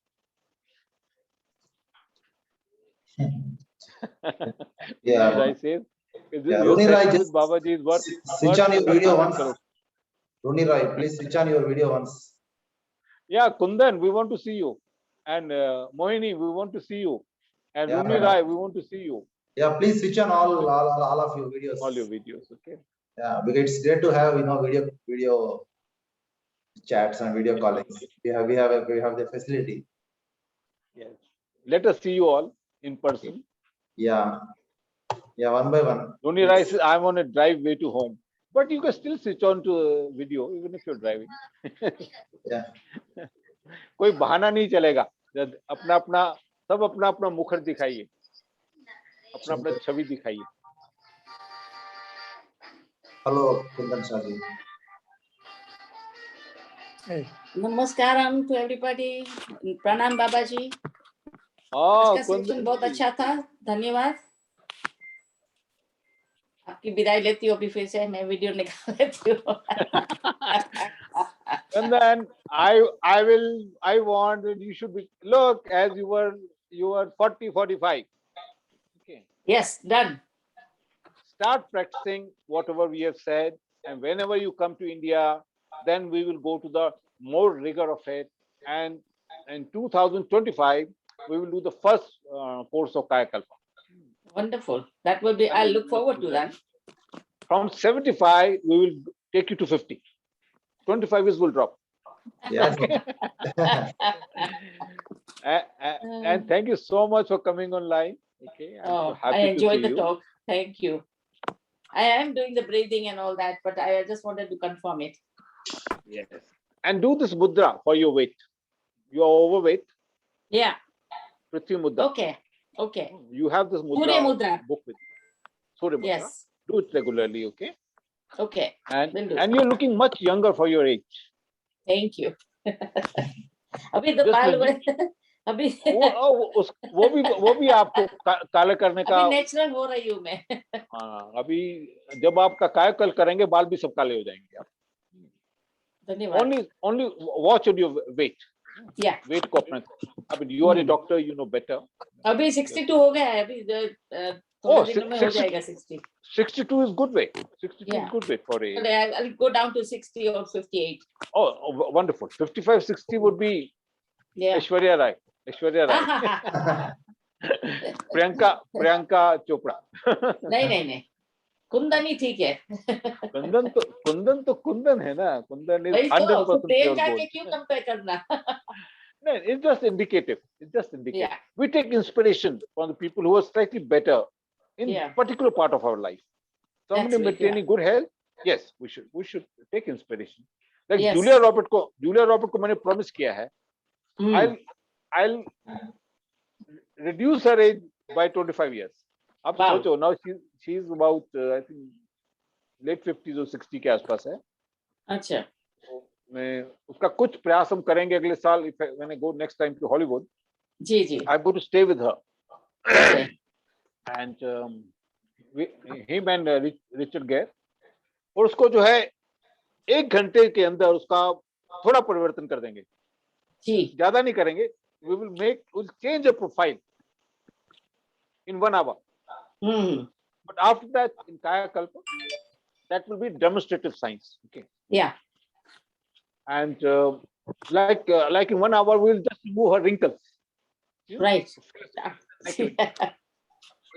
Yeah. I say, Yeah, Rooney Rai, just Babaji is worth switch on your video 100 once. crore. Rooney Rai, please switch on your video once. Yeah, Kundan, we want to see you. And Mohini, we want to see you. And Yeah, Rooney madam. Rai, we want to see you. Yeah, please switch on all of your videos. All your videos, okay? Yeah, because it's great to have video chats and video callings. We have the facility. Yes. Let us see you all in person. Yeah, one by one. Rooney Rai says, I'm on a drive way to home. But you can still switch on to video even if you're driving. Yeah. कोई बहाना नहीं चलेगा. सब अपना मुखर दिखाइए. अपना छवि दिखाइए. Hello, Kundan Shahji. Namaskaram to everybody. Pranam Babaji. हाँ, आज का सेशन बहुत अच्छा था. धन्यवाद. आपकी विदाई लेती हूँ अभी फिर से मैं वीडियो निकाल लेती हूँ. And then I want that you should be, look, as you were 40, 45. Okay. Yes, done. Start practicing whatever we have said, and whenever you come to India, then we will go to the more rigor of it. And in 2025, we will do the first course of Kayakalpa. Wonderful. That will be, I'll look forward to that. From 75, we will take you to 50. 25 years will drop. Yes. And thank you so much for coming online. Okay. I'm so happy I to enjoyed see the you. talk. Thank you. I am doing the breathing and all that, but I just wanted to confirm it. Yes. And do this mudra for your weight. You are overweight. Yeah. Prithvi mudra. Okay. Okay. You have this mudra, Surya mudra. book with you. Surya mudra. Yes. Do it regularly, okay? Okay. And Will do. you're looking much younger for your age. Thank you. अभी तो Just बाल like- अभी वो भी आपको काले करने का। अभी नेचुरल हो रही हूँ मैं। हाँ, अभी जब आपका कायाकल्प करेंगे बाल भी सब काले हो जाएंगे आप। धन्यवाद। Only watch on your weight. Yeah. Weight को अपना, अभी you are a doctor, you know better. अभी 62 हो गया है, अभी थोड़े दिनों में हो जाएगा 60. 62 is good weight. 62 Yeah. is good weight for a. But I'll go down to 60 or 58. Oh, wonderful. 55, 60 would be Yeah. Aishwarya Rai. Aishwarya Rai. Priyanka Chopra. नहीं, कुंदन ही ठीक है। कुंदन तो कुंदन है ना, कुंदन is वही तो, 100% pure प्रियंका gold. के क्यों कंपेयर करना? No, it's just indicative. It's just indicative. Yeah. We take inspiration from the people who are slightly better in Yeah. particular part of our life. Somebody That's right, maintaining good health, yes, we should take inspiration. Like Yes. Julia Robert को मैंने promise किया है, I'll reduce her age by 25 years. अब Wow. सोचो, now she's about I think late 50s or 60 के आसपास है। अच्छा। मैं उसका कुछ प्रयास हम करेंगे अगले साल। when I go next time to Hollywood, ji. I'm going to stay with her. Okay. And him and Richard Gere, और उसको जो है 1 घंटे के अंदर उसका थोड़ा परिवर्तन कर देंगे, जी। ज्यादा नहीं करेंगे। we'll change a profile in 1 hour. But after that, in Kaya Kalpa, that will be demonstrative science. Okay. Yeah. And like in 1 hour, we'll just remove her wrinkles. Right.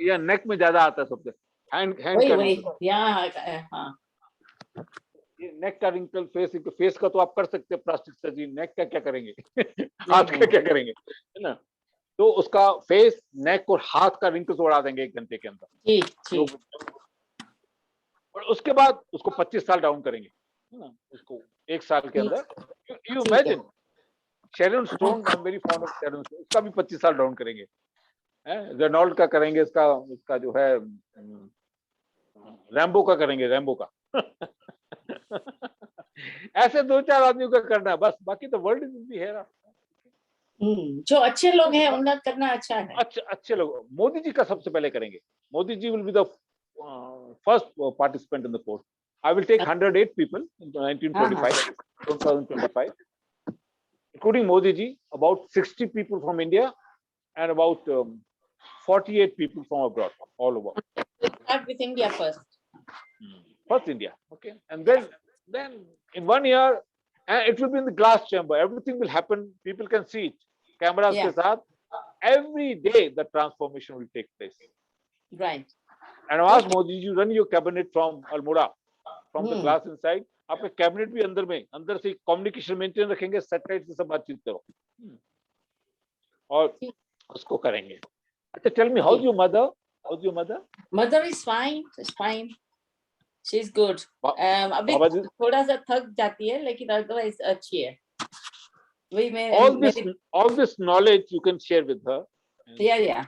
या neck में ज्यादा आता है सबसे, hand वही हाँ। नेक का wrinkle, face का तो आप कर सकते हैं प्लास्टिक सर्जरी, नेक का क्या करेंगे? हाथ का क्या करेंगे, है ना? तो उसका फेस, नेक और हाथ का रिंकल्स उड़ा देंगे 1 घंटे के अंदर। जी। और उसके बाद उसको 25 साल डाउन करेंगे, है ना? उसको 1 साल के अंदर। You imagine Sharon Stone, I am very fond of Sharon Stone, उसका भी 25 साल डाउन करेंगे। रेनॉल्ड का करेंगे, इसका जो है रैम्बो का करेंगे, रैम्बो का। ऐसे 2-4 आदमियों का करना है बस, बाकी तो world is in the hair. जो अच्छे लोग हैं उनका करना अच्छा है। अच्छे लोग, मोदी जी का सबसे पहले करेंगे। Modi ji will be the first participant in the course. I will take 108 people in 2025, including Modi ji, about 60 people from India and about 48 people from abroad, all over. Start with India first. First India, okay, and then in 1 year, it will be in the glass chamber. Everything will happen. People can see it. Cameras ke saath. Every day the transformation will take place. Right. And ask Modi ji, run your cabinet from Almora, from the glass inside. आपके cabinet भी अंदर से communication maintain रखेंगे, satellite से सब बातचीत करो और उसको करेंगे। अच्छा, tell me, how is your mother? Mother is fine. She's good. अभी थोड़ा सा थक जाती है, लेकिन अदरवाइज अच्छी है। वही मैं all this knowledge you can share with her. Yeah.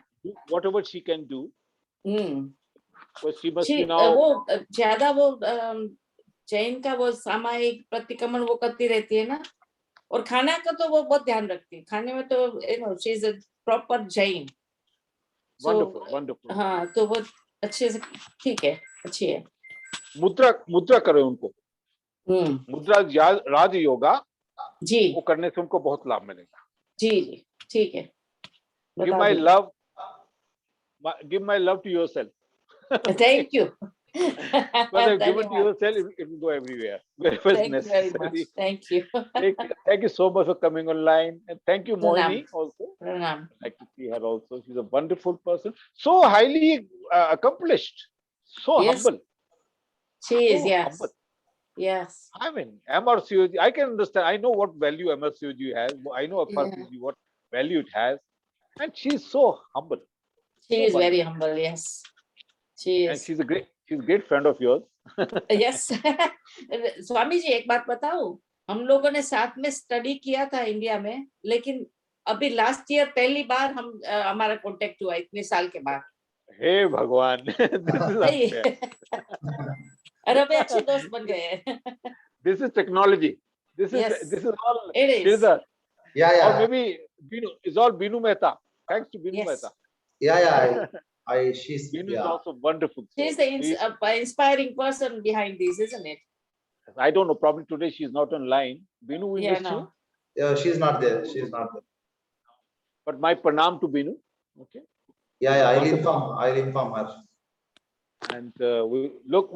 Whatever she can do. But she must be now. वो ज्यादा वो जैन का वो सामायिक प्रतिक्रमण वो करती रहती है ना, और खाना का तो वो बहुत ध्यान रखती है। खाने में तो she is a proper Jain. Wonderful. हाँ, तो वो अच्छे से ठीक है, अच्छी है। मुद्रा करें उनको। मुद्रा राज योगा जी, वो करने से उनको बहुत लाभ मिलेगा। जी, ठीक है। Give my love to yourself. Thank you. But give it to yourself, it will go everywhere. Wherever it's necessary. Thank you. Thank you so much for coming online, and thank you, Mohini, also. Pranam. I like to see her also. She's a wonderful person, so highly accomplished, so humble. She is, yes. Humble. Yes. I mean, MRCOG, I can understand. I know what value MRCOG has. I know FRCOG, what value it has, and she's so humble. She is very humble. Yes. She is. And she's a great friend of yours. Yes. Swami ji, एक बात बताऊं, हम लोगों ने साथ में study किया था इंडिया में, लेकिन अभी लास्ट ईयर पहली बार हमारा कांटेक्ट हुआ इतने साल के बाद। हे भगवान, अरे वे अच्छे दोस्त बन गए। This is technology. This Yes. is all It is. Sridhar. Yeah, Or yeah, maybe Binu. It's all Binu Mehta. Thanks to Binu Yes. Mehta. yeah. She's, Binu is yeah. also wonderful. She's So the please- inspiring person behind this, isn't it? I don't know. Probably today she's not online. Binu, we Yeah, missed you. no. Yeah, she's not there. She's not there. But my pranam to Binu. Okay. Yeah, yeah. Wonderful. I'll inform her. And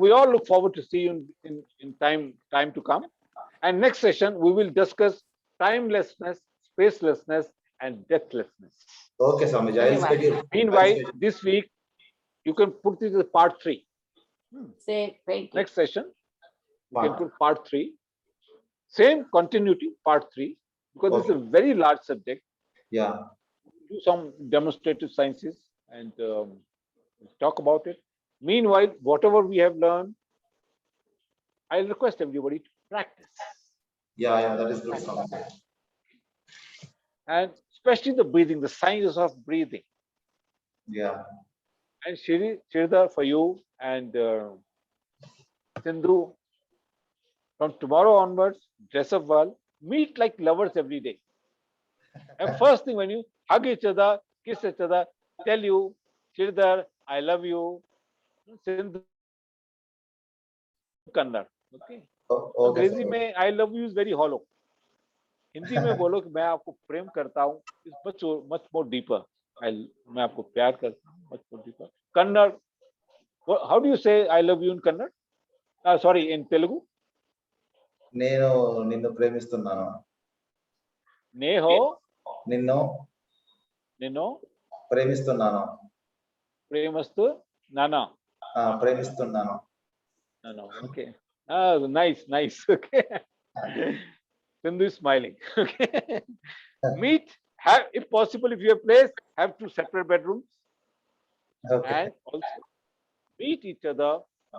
we all look forward to see you in time to come. And next session we will discuss timelessness, spacelessness, and deathlessness. Okay, Swamiji. I'll Very much. schedule. Meanwhile, this week you can put this as part 3. Say thank you. Next session you can Part. put part 3. Same continuity, part 3, because it's a very large subject. Yeah. Do some demonstrative sciences and talk about it. Meanwhile, whatever we have learned, I request everybody to practice, Yeah, that is good, Swamiji. and especially the breathing, the science of breathing. Yeah. And Sridhar, for you, and Sindhu, from tomorrow onwards, dress up well, meet like lovers every day. And first thing, when you hug each other, kiss each other, tell you, Sridhar, I love you. Sindhu, Kannada. Okay. Okay. अंग्रेजी Swamiji. में I love you is very hollow. Hindi में बोलो कि मैं आपको प्रेम करता हूँ. Is much more deeper. मैं आपको प्यार करता हूँ. Much more deeper. Kannada. How do you say I love you in Kannada? Sorry, in Telugu. నేను నిన్ను ప్రేమిస్తున్నాను. Neho. నిన్ను Nino. ప్రేమిస్తున్నాను. Premastu. Nana. ప్రేమిస్తున్నాను. No. Okay. Nice. Okay. Sindhu is smiling. Okay. Meet. If possible, if you have place, have 2 separate bedrooms. Okay. And also meet each other,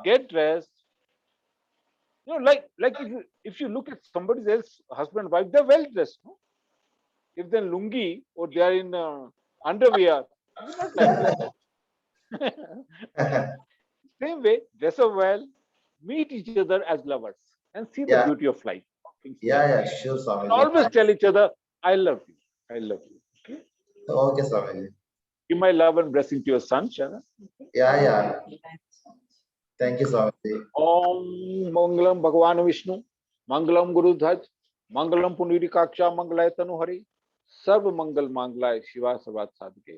get dressed. You know, like if you look at somebody else's husband and wife, they're well dressed. No? If they're lungi or they are in underwear, it's not like that. Same way, dress up well, meet each other as lovers, and see the Yeah. beauty of life. Yeah, sure, And Swamiji. always tell each other, I love you. I love you. Okay? Okay, Swamiji. Give my love and blessing to your son, Shana. Yeah. Thank you, Swamiji. Om Mangalam Bhagwan Vishnu, Mangalam Guru Dhaj, Mangalam Punirikaksha, Mangalay Tanu Hari, Sarv Mangal Mangalay Shiva Sarvat Sadhke,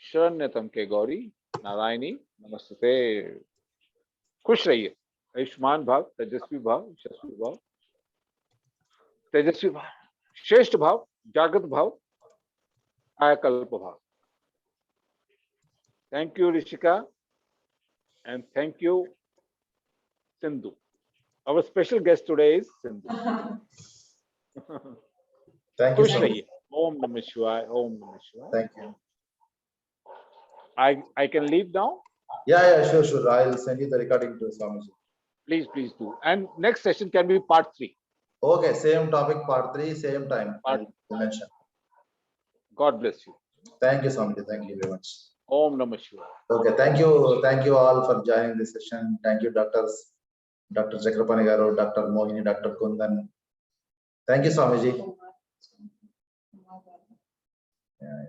Sharanyatam Ke Gauri, Narayani, Namaste. खुश रहिए. आयुष्मान भाव, तेजस्वी भाव, यशस्वी भाव, तेजस्वी भाव, श्रेष्ठ भाव, जागृत भाव, कायाकल्प भाव. Thank you, Rishika, and thank you, Sindhu. Our special guest today is Sindhu. Thank you, खुश Swamiji. रहिए. Om Namah Shivaya. Om Namah Shivaya. Thank you. I can leave now. Yeah, sure. I'll send you the recording to Swamiji. Please do. And next session can be part 3. Okay, same topic, part 3, same time. Part- I'll mention. God bless you. Thank you, Swamiji. Thank you very much. Om Namah Shivaya. Okay, thank you all for joining this session. Thank you, doctors, Dr. Chakrapani Garu, Dr. Mohini, Dr. Kundan. Thank you, Swamiji. Yeah.